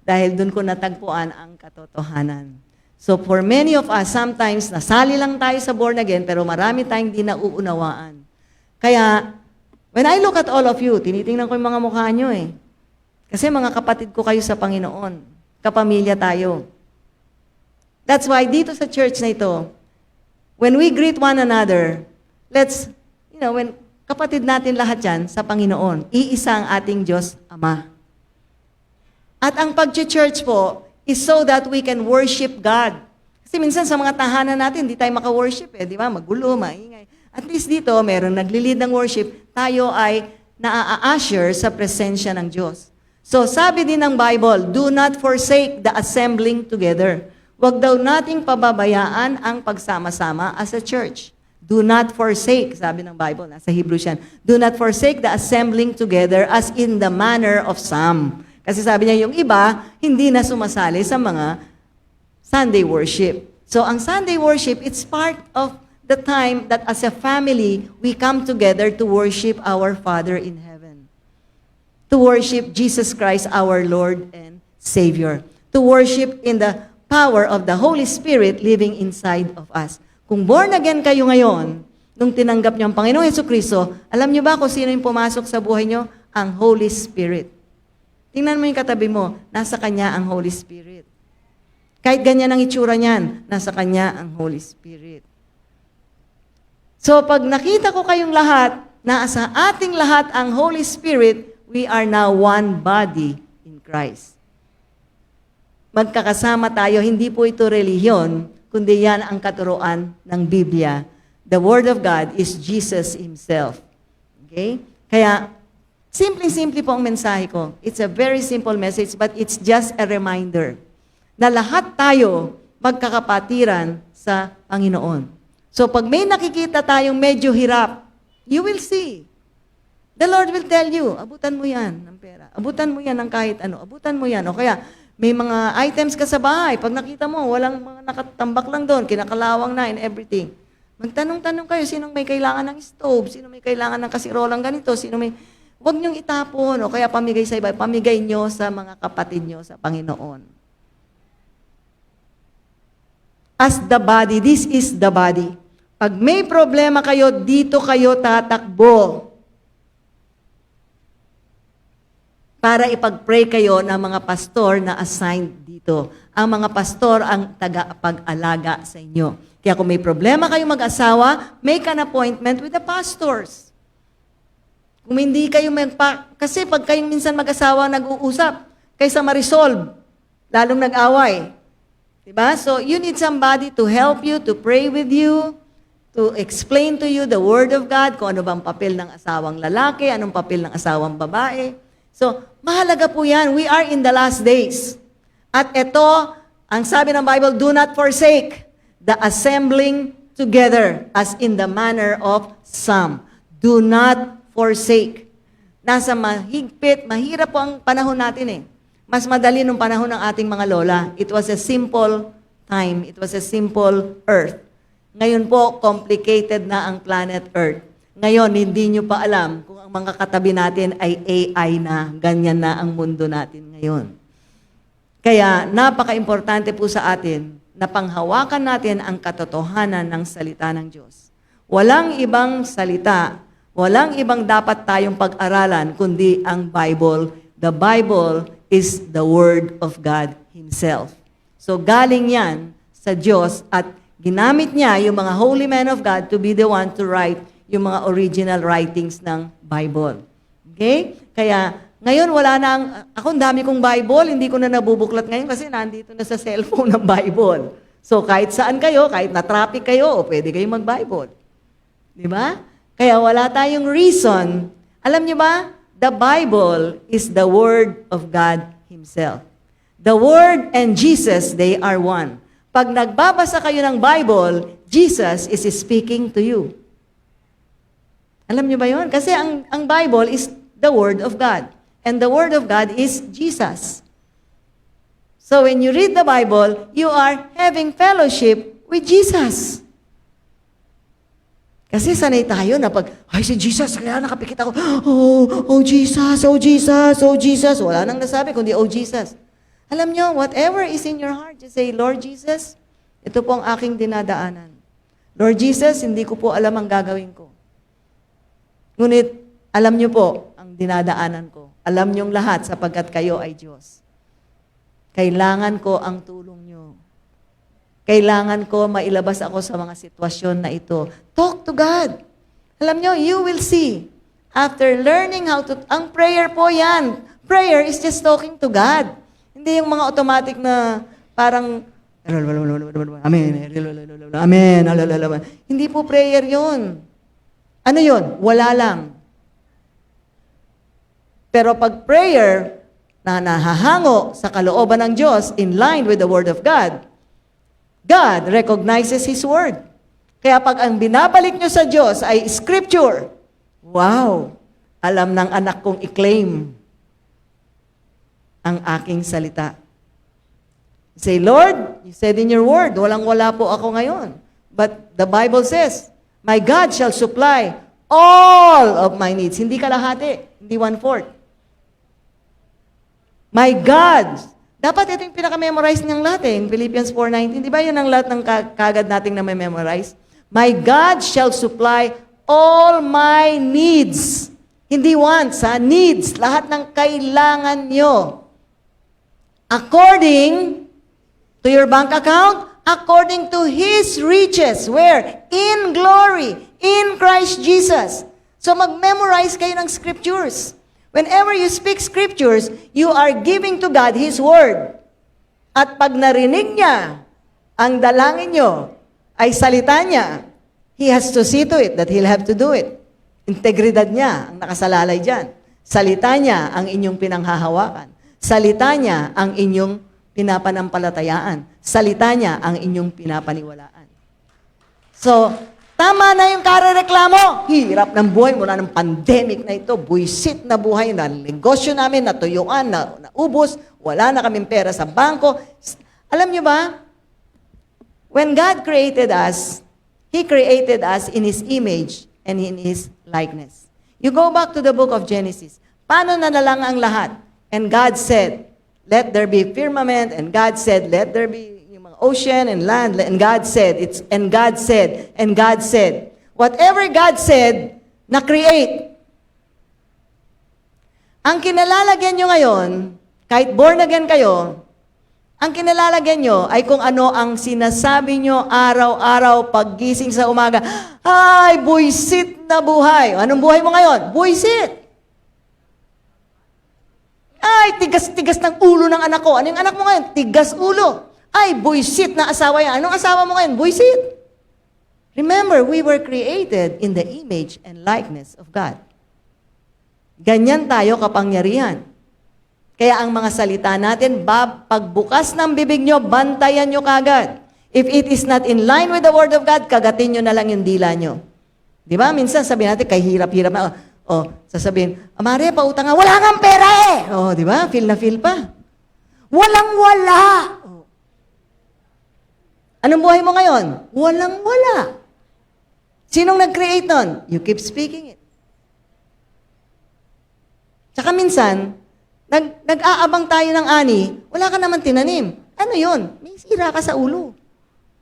Dahil doon ko natagpuan ang katotohanan. So for many of us, sometimes nasali lang tayo sa born again, pero marami tayong di nauunawaan. Kaya, when I look at all of you, tinitingnan ko yung mga mukha nyo eh. Kasi mga kapatid ko kayo sa Panginoon. Kapamilya tayo. That's why dito sa church na ito, when we greet one another, when kapatid natin lahat yan sa Panginoon, iisa ang ating Diyos Ama. At ang pag-church po is so that we can worship God. Kasi minsan sa mga tahanan natin, hindi tayo maka-worship eh, di ba? Magulo, maingay. At least dito, meron nagli-lead ng worship, tayo ay naa-usher sa presensya ng Diyos. So sabi din ng Bible, do not forsake the assembling together. Huwag daw nating pababayaan ang pagsama-sama as a church. Do not forsake, sabi ng Bible, nasa Hebrews yan. Do not forsake the assembling together as in the manner of some. Kasi sabi niya, yung iba, hindi na sumasali sa mga Sunday worship. So ang Sunday worship, it's part of the time that as a family, we come together to worship our Father in heaven. To worship Jesus Christ, our Lord and Savior. To worship in the power of the Holy Spirit living inside of us. Kung born again kayo ngayon, nung tinanggap niyo ang Panginoong Jesucristo, alam niyo ba kung sino yung pumasok sa buhay niyo? Ang Holy Spirit. Tingnan mo yung katabi mo, nasa Kanya ang Holy Spirit. Kahit ganyan ang itsura niyan, nasa Kanya ang Holy Spirit. So pag nakita ko kayong lahat, na sa ating lahat ang Holy Spirit, we are now one body in Christ. Magkakasama tayo, hindi po ito relihiyon, kundi yan ang katuruan ng Biblia. The Word of God is Jesus Himself. Okay? Kaya, simple-simple po ang mensahe ko. It's a very simple message, but it's just a reminder na lahat tayo magkakapatiran sa Panginoon. So pag may nakikita tayong medyo hirap, you will see. The Lord will tell you, abutan mo yan ng pera. Abutan mo yan ng kahit ano. Abutan mo yan. O kaya, may mga items ka sa bahay. Pag nakita mo, walang mga nakatambak lang doon, kinakalawang na and everything. Magtanong-tanong kayo, sinong may kailangan ng stove, sino may kailangan ng kasirolang ganito, sino may... Huwag niyong itapon o kaya pamigay sa iba. Pamigay niyo sa mga kapatid niyo sa Panginoon. As the body, this is the body. Pag may problema kayo, dito kayo tatakbo. Para ipag-pray kayo ng mga pastor na assigned dito. Ang mga pastor ang taga-pag-alaga sa inyo. Kaya kung may problema kayo mag-asawa, make an appointment with the pastors. Kung hindi kayo kasi pag kayong minsan mag-asawa nag-uusap, kaysa ma-resolve, lalong nag-away. Diba? So, you need somebody to help you, to pray with you, to explain to you the Word of God, kung ano bang papel ng asawang lalaki, anong papel ng asawang babae. So, mahalaga po yan. We are in the last days. At ito, ang sabi ng Bible, do not forsake the assembling together as in the manner of some. Do not forsake. Nasa mahigpit, mahirap po ang panahon natin eh. Mas madali nung panahon ng ating mga lola. It was a simple time. It was a simple earth. Ngayon po, complicated na ang planet Earth. Ngayon, hindi nyo pa alam kung ang mga katabi natin ay AI na. Ganyan na ang mundo natin ngayon. Kaya, napaka-importante po sa atin na panghawakan natin ang katotohanan ng salita ng Diyos. Walang ibang salita, walang ibang dapat tayong pag-aralan, kundi ang Bible. The Bible is the Word of God Himself. So galing yan sa Diyos at ginamit niya yung mga holy men of God to be the one to write yung mga original writings ng Bible. Okay? Kaya ngayon wala na ako ang dami kong Bible, hindi ko na nabubuklat ngayon kasi nandito na sa cellphone ng Bible. So kahit saan kayo, kahit na traffic kayo, pwede kayong mag-Bible. Di ba? Kaya wala tayong reason. Alam niyo ba? The Bible is the Word of God Himself. The Word and Jesus, they are one. Pag nagbabasa kayo ng Bible, Jesus is speaking to you. Alam niyo ba yun? Kasi ang Bible is the Word of God. And the Word of God is Jesus. So when you read the Bible, you are having fellowship with Jesus. Kasi sanay tayo na pag, ay si Jesus, kaya nakapikit ako, oh Jesus, oh Jesus, oh Jesus. Wala nang nasabi, kundi oh Jesus. Alam nyo, whatever is in your heart, just say, Lord Jesus, ito po ang aking dinadaanan. Lord Jesus, hindi ko po alam ang gagawin ko. Ngunit, alam nyo po ang dinadaanan ko. Alam nyong lahat sapagkat kayo ay Diyos. Kailangan ko ang tulong nyo. Kailangan ko mailabas ako sa mga sitwasyon na ito. Talk to God. Alam nyo, you will see. After learning how to, ang prayer po yan. Prayer is just talking to God. Hindi yung mga automatic na parang, Amen, Amen, hindi po prayer yun. Ano yun? Wala lang. Pero pag prayer na nahahango sa kalooban ng Diyos in line with the Word of God, God recognizes His Word. Kaya pag ang binabalik nyo sa Diyos ay Scripture, wow, alam ng anak kong i-claim ang aking salita. Say, Lord, you said in your Word, walang-wala po ako ngayon. But the Bible says, my God shall supply all of my needs. Hindi kalahati, hindi 1/4. My God, dapat ito yung pinaka-memorize niyang lahat eh, Philippians 4:19. Di ba yun ang lahat ng kagad nating na may memorize? My God shall supply all my needs. Hindi wants, ha? Needs. Lahat ng kailangan nyo. According to your bank account, according to His riches. Where? In glory. In Christ Jesus. So mag-memorize kayo ng scriptures. Whenever you speak scriptures, you are giving to God His Word. At pag narinig niya, ang dalangin nyo ay salita niya, He has to see to it that He'll have to do it. Integridad niya ang nakasalalay dyan. Salita niya ang inyong pinanghahawakan. Salita niya ang inyong pinapanampalatayaan. Salita niya ang inyong pinapaniwalaan. So, tama na yung karereklamo. Hirap ng buhay mula ng pandemic na ito. Buisit na buhay na negosyo namin, natuyuan, naubos. Wala na kaming pera sa bangko. Alam niyo ba, when God created us, He created us in His image and in His likeness. You go back to the book of Genesis. Paano na lang ang lahat? And God said, let there be firmament. And God said, let there be ocean and land, and God said, and God said, and God said. Whatever God said, na-create. Ang kinalalagyan nyo ngayon, kahit born again kayo, Ang kinalalagyan nyo ay kung ano ang sinasabi nyo araw-araw paggising sa umaga. Ay, buisit na buhay. Anong buhay mo ngayon? Buisit. Ay, tigas-tigas ng ulo ng anak ko. Ano yung anak mo ngayon? Tigas ulo. Ay, buisit na asawa yan. Anong asawa mo ngayon? Buisit. Remember, we were created in the image and likeness of God. Ganyan tayo kapangyarihan. Kaya ang mga salita natin, pagbukas ng bibig nyo, bantayan nyo kagad. If it is not in line with the Word of God, kagatin nyo na lang yung dila nyo. Di ba? Minsan sabihin natin, kay hirap-hirap na, sasabihin, Maria, pautang nga, wala kang pera eh! Di ba? Feel na feel pa. Walang-wala! Anong buhay mo ngayon? Walang-wala. Sinong nag-create nun? You keep speaking it. Tsaka minsan, nag-aabang tayo ng ani, wala ka naman tinanim. Ano yun? May sira ka sa ulo.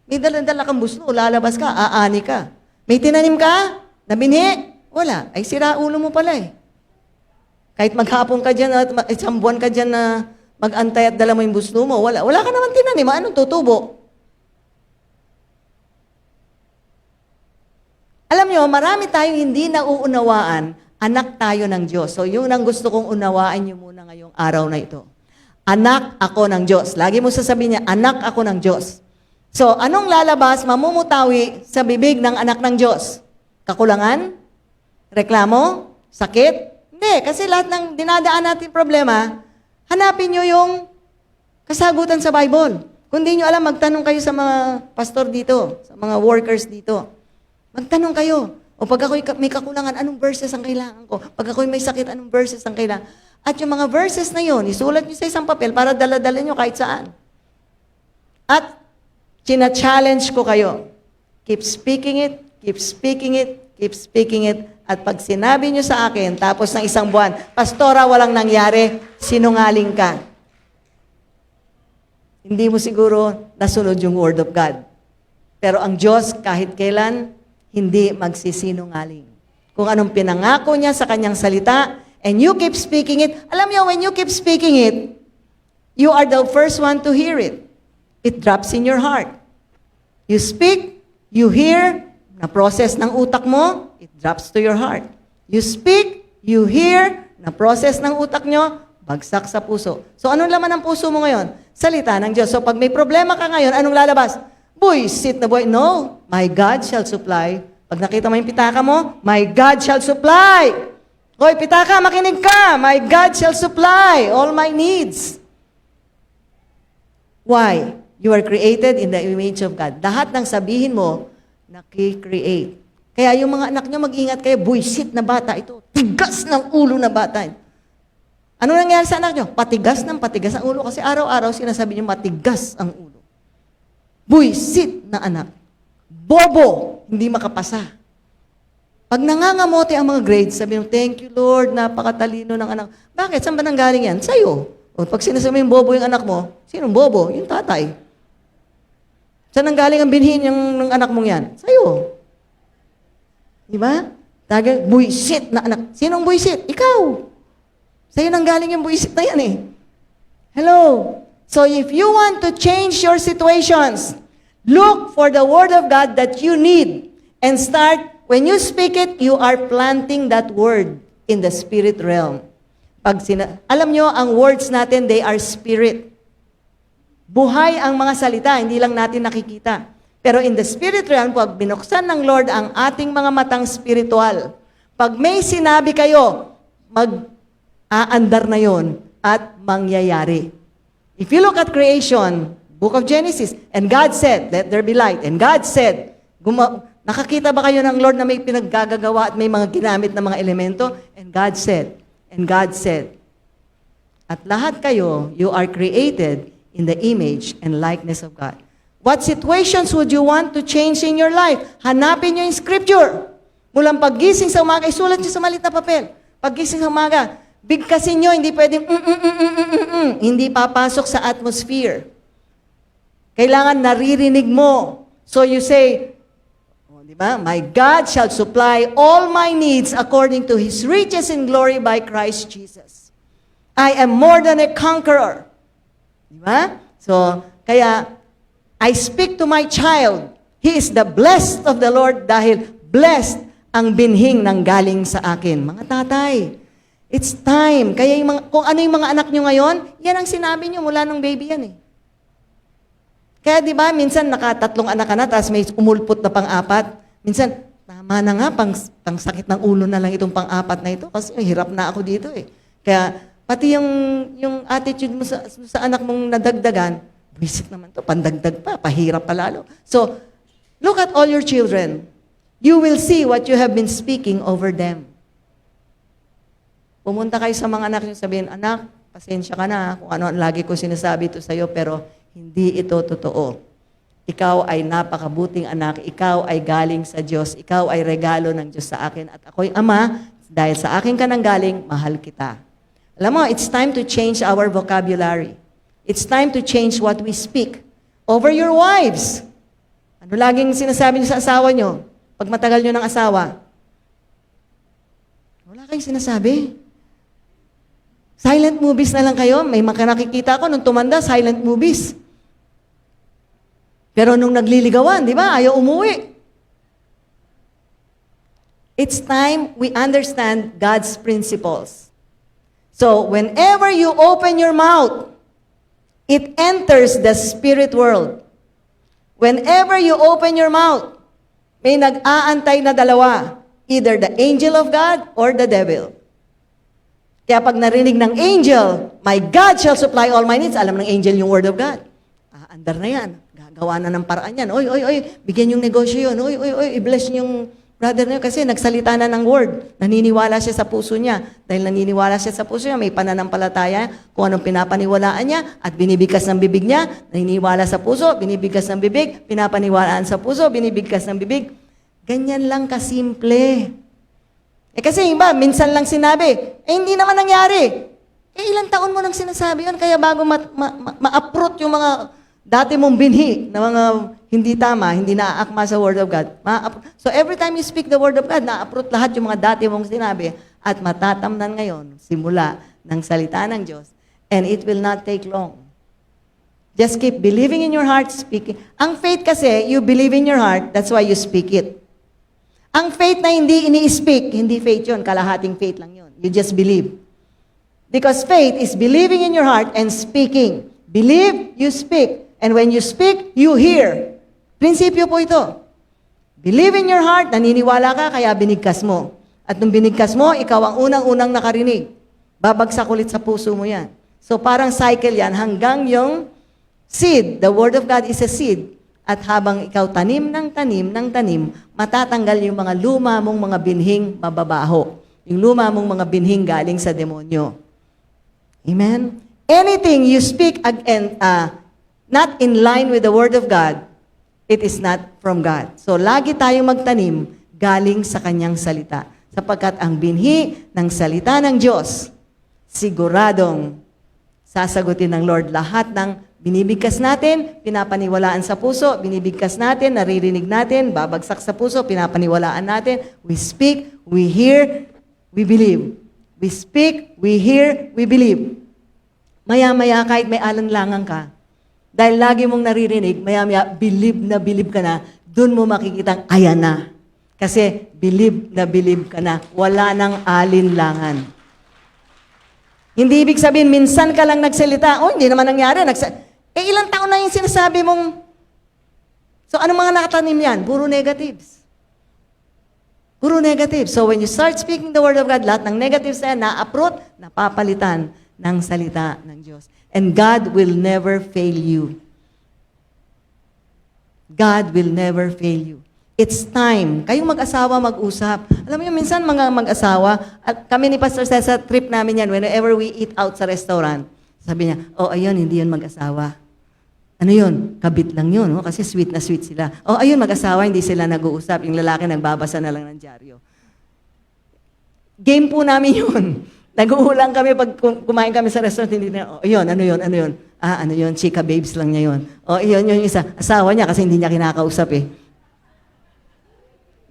May dala-dala kang buslo, lalabas ka, aani ka. May tinanim ka? Nabinhi? Wala. Ay, sira ulo mo pala eh. Kahit maghapon ka dyan at isang buwan ka dyan na mag-antay at dala mo yung buslo mo, wala ka naman tinanim. Anong tutubo? Alam nyo, marami tayong hindi nauunawaan, anak tayo ng Diyos. So, yun ang gusto kong unawaan nyo muna ngayong araw na ito. Anak ako ng Diyos. Lagi mo sasabihin niya, anak ako ng Diyos. So, anong lalabas, mamumutawi sa bibig ng anak ng Diyos? Kakulangan? Reklamo? Sakit? Hindi, kasi lahat ng dinadaan natin problema, hanapin nyo yung kasagutan sa Bible. Kung di nyo alam, magtanong kayo sa mga pastor dito, sa mga workers dito. Magtanong kayo. O pag ako'y may kakulangan, anong verses ang kailangan ko? Pag ako'y may sakit, anong verses ang kailangan? At yung mga verses na yun, isulat nyo sa isang papel para dala-dala nyo kahit saan. At china-challenge ko kayo. Keep speaking it, keep speaking it, keep speaking it. At pag sinabi nyo sa akin, tapos ng isang buwan, Pastora, walang nangyari, sinungaling ka. Hindi mo siguro nasunod yung Word of God. Pero ang Diyos, kahit kailan, hindi magsisinungaling. Kung anong pinangako niya sa kanyang salita, and you keep speaking it, alam niyo, when you keep speaking it, you are the first one to hear it. It drops in your heart. You speak, you hear, na-process ng utak mo, it drops to your heart. You speak, you hear, na-process ng utak nyo, bagsak sa puso. So anong laman ng puso mo ngayon? Salita ng Diyos. So pag may problema ka ngayon, anong lalabas? Buisit na buhay. No, my God shall supply. Pag nakita mo yung pitaka mo, my God shall supply. Hoy, pitaka, makinig ka. My God shall supply all my needs. Why? You are created in the image of God. Lahat ng sabihin mo, naki-create. Kaya yung mga anak nyo, mag-ingat kayo, buisit na bata ito. Tigas ng ulo na bata. Ano nangyari sa anak nyo? Patigas ang ulo. Kasi araw-araw sinasabi nyo, matigas ang ulo. Buisit na anak. Bobo, hindi makapasa. Pag nangangamote ang mga grades, sabi nyo, thank you Lord, napakatalino ng anak. Bakit? Saan ba nanggaling yan? Sa'yo. O pag sinasabi yung bobo yung anak mo, sinong bobo? Yung tatay. Saan nanggaling ang binhin ng anak mong yan? Sa'yo. Di ba? Buisit na anak. Sinong buisit? Ikaw. Sa'yo nanggaling yung buisit na yan eh. Hello. So if you want to change your situations, look for the Word of God that you need and start, when you speak it, you are planting that Word in the spirit realm. Alam nyo, ang words natin, they are spirit. Buhay ang mga salita, hindi lang natin nakikita. Pero in the spirit realm, pag binuksan ng Lord ang ating mga matang spiritual, pag may sinabi kayo, mag-aandar na yon at mangyayari. If you look at creation, Book of Genesis, and God said, let there be light. And God said, nakakita ba kayo ng Lord na may pinaggagawa at may mga ginamit na mga elemento? And God said, at lahat kayo, you are created in the image and likeness of God. What situations would you want to change in your life? Hanapin nyo yung scripture. Mulang paggising sa umaga, isulat nyo sa maliit na papel. Paggising sa umaga, bigkasin nyo, hindi pwedeng hindi papasok sa atmosphere. Kailangan naririnig mo. So you say, di ba? My God shall supply all my needs according to His riches in glory by Christ Jesus. I am more than a conqueror. Di ba? So, kaya, I speak to my child. He is the blessed of the Lord dahil blessed ang binhing nang galing sa akin. Mga tatay, it's time. Kaya kung ano yung mga anak nyo ngayon, yan ang sinabi nyo mula nung baby yan eh. Kaya di ba, minsan nakatatlong anak ka na, tapos may umulpot na pang-apat. Minsan, tama na nga, pang sakit ng ulo na lang itong pang-apat na ito kasi hirap na ako dito eh. Kaya pati yung attitude mo sa anak mong nadagdagan, visit naman to, pandagdag pa, pahirap pa lalo. So, look at all your children. You will see what you have been speaking over them. Pumunta kayo sa mga anak niyo, sabihin, anak, pasensya ka na kung ano ang lagi ko sinasabi ito sa'yo, pero hindi ito totoo. Ikaw ay napakabuting anak, ikaw ay galing sa Diyos, ikaw ay regalo ng Diyos sa akin, at ako'y ama, dahil sa akin ka nang galing, mahal kita. Alam mo, it's time to change our vocabulary. It's time to change what we speak over your wives. Ano laging sinasabi niyo sa asawa niyo? Pag matagal niyo ng asawa, wala kayong sinasabi. Silent movies na lang kayo. May nakikita ko nung tumanda, silent movies. Pero nung nagliligawan, di ba, ayaw umuwi. It's time we understand God's principles. So, whenever you open your mouth, it enters the spirit world. Whenever you open your mouth, may nag-aantay na dalawa, either the angel of God or the devil. Kaya pag narinig ng angel, my God shall supply all my needs, alam ng angel yung word of God. Andar na yan. Gagawa na ng paraan yan. Oy, bigyan yung negosyo yun. Oy, i-bless yung brother na yun. Kasi nagsalita na ng word. Naniniwala siya sa puso niya. Dahil naniniwala siya sa puso niya, may pananampalataya kung anong pinapaniwalaan niya at binibigkas ng bibig niya. Naniniwala sa puso, binibigkas ng bibig. Pinapaniwalaan sa puso, binibigkas ng bibig. Ganyan lang kasimple. Kasi iba, minsan lang sinabi, hindi naman nangyari. Ilang taon mo nang sinasabi yun, kaya bago ma-uproot yung mga dati mong binhi na mga hindi tama, hindi naaakma sa Word of God. So every time you speak the Word of God, na-uproot lahat yung mga dati mong sinabi at matatamnan ngayon, simula ng salita ng Diyos. And it will not take long. Just keep believing in your heart, speaking. Ang faith kasi, you believe in your heart, that's why you speak it. Ang faith na hindi ini-speak, hindi faith yun, kalahating faith lang yun. You just believe. Because faith is believing in your heart and speaking. Believe, you speak. And when you speak, you hear. Prinsipyo po ito. Believe in your heart, naniniwala ka, kaya binigkas mo. At nung binigkas mo, ikaw ang unang-unang nakarinig. Babagsak ulit sa puso mo yan. So parang cycle yan hanggang yung seed. The Word of God is a seed. At habang ikaw tanim, matatanggal yung mga luma mong mga binhing mababaho. Yung luma mong mga binhing galing sa demonyo. Amen? Anything you speak again, not in line with the Word of God, it is not from God. So, lagi tayong magtanim galing sa Kanyang salita. Sapagkat ang binhi ng salita ng Diyos, siguradong sasagutin ng Lord lahat ng binibigkas natin, pinapaniwalaan sa puso, binibigkas natin, naririnig natin, babagsak sa puso, pinapaniwalaan natin. We speak, we hear, we believe. We speak, we hear, we believe. Maya-maya kahit may alanlangan ka, dahil lagi mong naririnig, maya-maya believe ka na, dun mo makikitang ayan na. Kasi believe ka na, wala nang alinlangan. Hindi ibig sabihin, minsan ka lang nagsalita, hindi naman nangyari, ilang taon na yung sinasabi mong, so anong mga nakatanim yan? Puro negatives. Puro negative. So when you start speaking the Word of God, lahat ng negatives na yan, na-uproot, napapalitan ng salita ng Diyos. And God will never fail you. God will never fail you. It's time. Kayong mag-asawa, mag-usap. Alam mo yun, minsan mga mag-asawa, at kami ni Pastor Cesar, trip namin yan, whenever we eat out sa restaurant, sabi niya, ayun, hindi yun mag-asawa. Ano yun? Kabit lang yun, no? Kasi sweet na sweet sila. Ayun, mag-asawa, hindi sila nag-uusap. Yung lalaki nagbabasa na lang ng dyaryo. Game po namin yun. Nag-uulang kami pag kumain kami sa restaurant, hindi na, ayun, ano yun? Ano yun? Chika babes lang niya yun. Yun yung isa. Asawa niya kasi hindi niya kinakausap eh.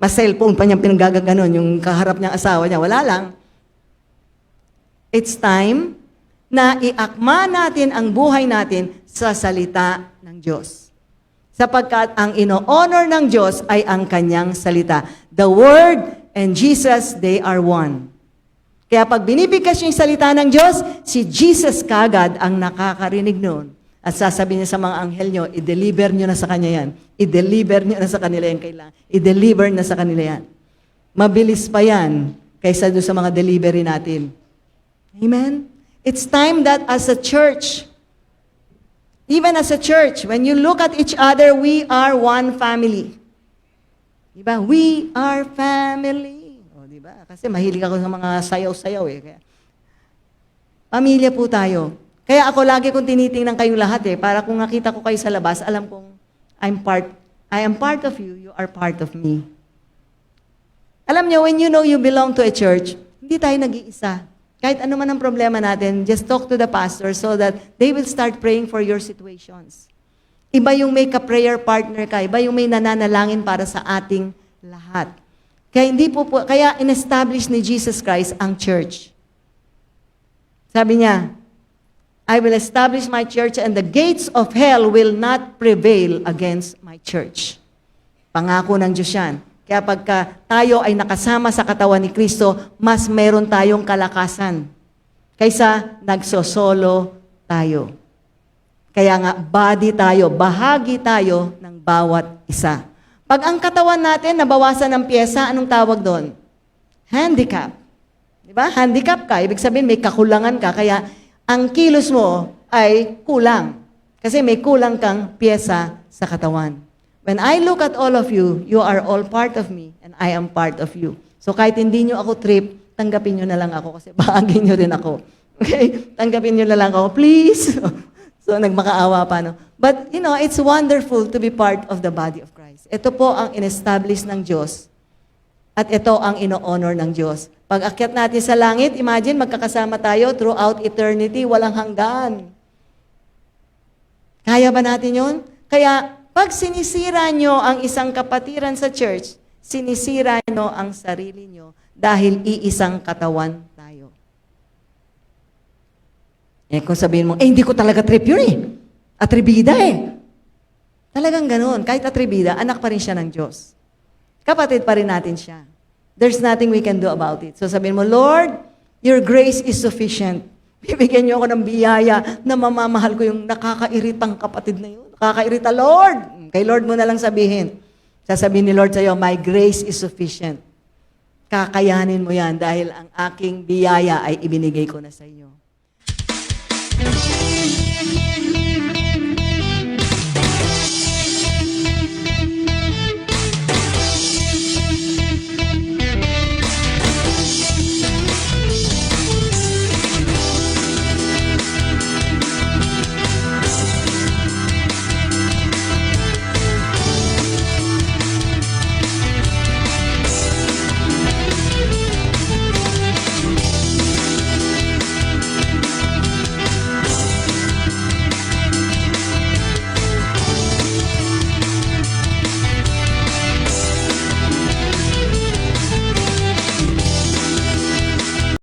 Mas cellphone pa niyang pinanggaganon, yung kaharap niyang asawa niya. Wala lang. It's time na iakma natin ang buhay natin sa salita ng Diyos. Sapagkat ang ino-honor ng Diyos ay ang kanyang salita. The Word and Jesus, they are one. Kaya pag binibigkas niyo yung salita ng Diyos, si Jesus kagad ang nakakarinig noon. At sasabihin niya sa mga anghel niyo, i-deliver niyo na sa kanya yan. I-deliver niyo na sa kanila yan kailangan. I-deliver na sa kanila yan. Mabilis pa yan kaysa doon sa mga delivery natin. Amen? It's time that as a church, even as a church, when you look at each other, we are one family. Diba? We are family. O, diba? Kasi mahilig ako sa mga sayaw-sayaw eh. Kaya, pamilya po tayo. Kaya ako lagi kong tinitingnan kayong lahat eh, para kung nakita ko kayo sa labas, alam kong I am part of you, you are part of me. Alam niyo, when you know you belong to a church, hindi tayo nag-iisa. Kahit ano man ang problema natin, just talk to the pastor so that they will start praying for your situations. Iba yung may ka-prayer partner ka, iba yung may nananalangin para sa ating lahat. Kaya in-establish ni Jesus Christ ang church. Sabi niya, I will establish my church and the gates of hell will not prevail against my church. Pangako ng Diyos yan. Kaya pagka tayo ay nakasama sa katawan ni Kristo, mas meron tayong kalakasan kaysa nagsosolo tayo. Kaya nga, body tayo, bahagi tayo ng bawat isa. Pag ang katawan natin nabawasan ng pyesa, anong tawag doon? Handicap. Diba? Handicap ka, ibig sabihin may kakulangan ka, kaya ang kilos mo ay kulang. Kasi may kulang kang pyesa sa katawan. When I look at all of you, you are all part of me and I am part of you. So kahit hindi nyo ako trip, tanggapin nyo na lang ako kasi bahagi nyo rin ako. Okay? Tanggapin nyo na lang ako, please. So nagmakaawa pa, no? But, you know, it's wonderful to be part of the body of Christ. Ito po ang in-establish ng Diyos. At ito ang ino-honor ng Diyos. Pag akyat natin sa langit, imagine, magkakasama tayo throughout eternity, walang hanggan. Kaya ba natin yun? Kaya, pag sinisira nyo ang isang kapatiran sa church, sinisira nyo ang sarili nyo dahil iisang katawan tayo. Eh, kung sabihin mo, hindi ko talaga trip yun eh. Atribida eh. Talagang ganun. Kahit atribida, anak pa rin siya ng Diyos. Kapatid pa rin natin siya. There's nothing we can do about it. So sabihin mo, Lord, your grace is sufficient. Bibigyan niyo ako ng biyaya na mamamahal ko yung nakakairitang kapatid na yun. Nakakairita, Lord. Kay Lord mo na lang sabihin. Sasabihin ni Lord sa'yo, my grace is sufficient. Kakayanin mo yan dahil ang aking biyaya ay ibinigay ko na sa iyo.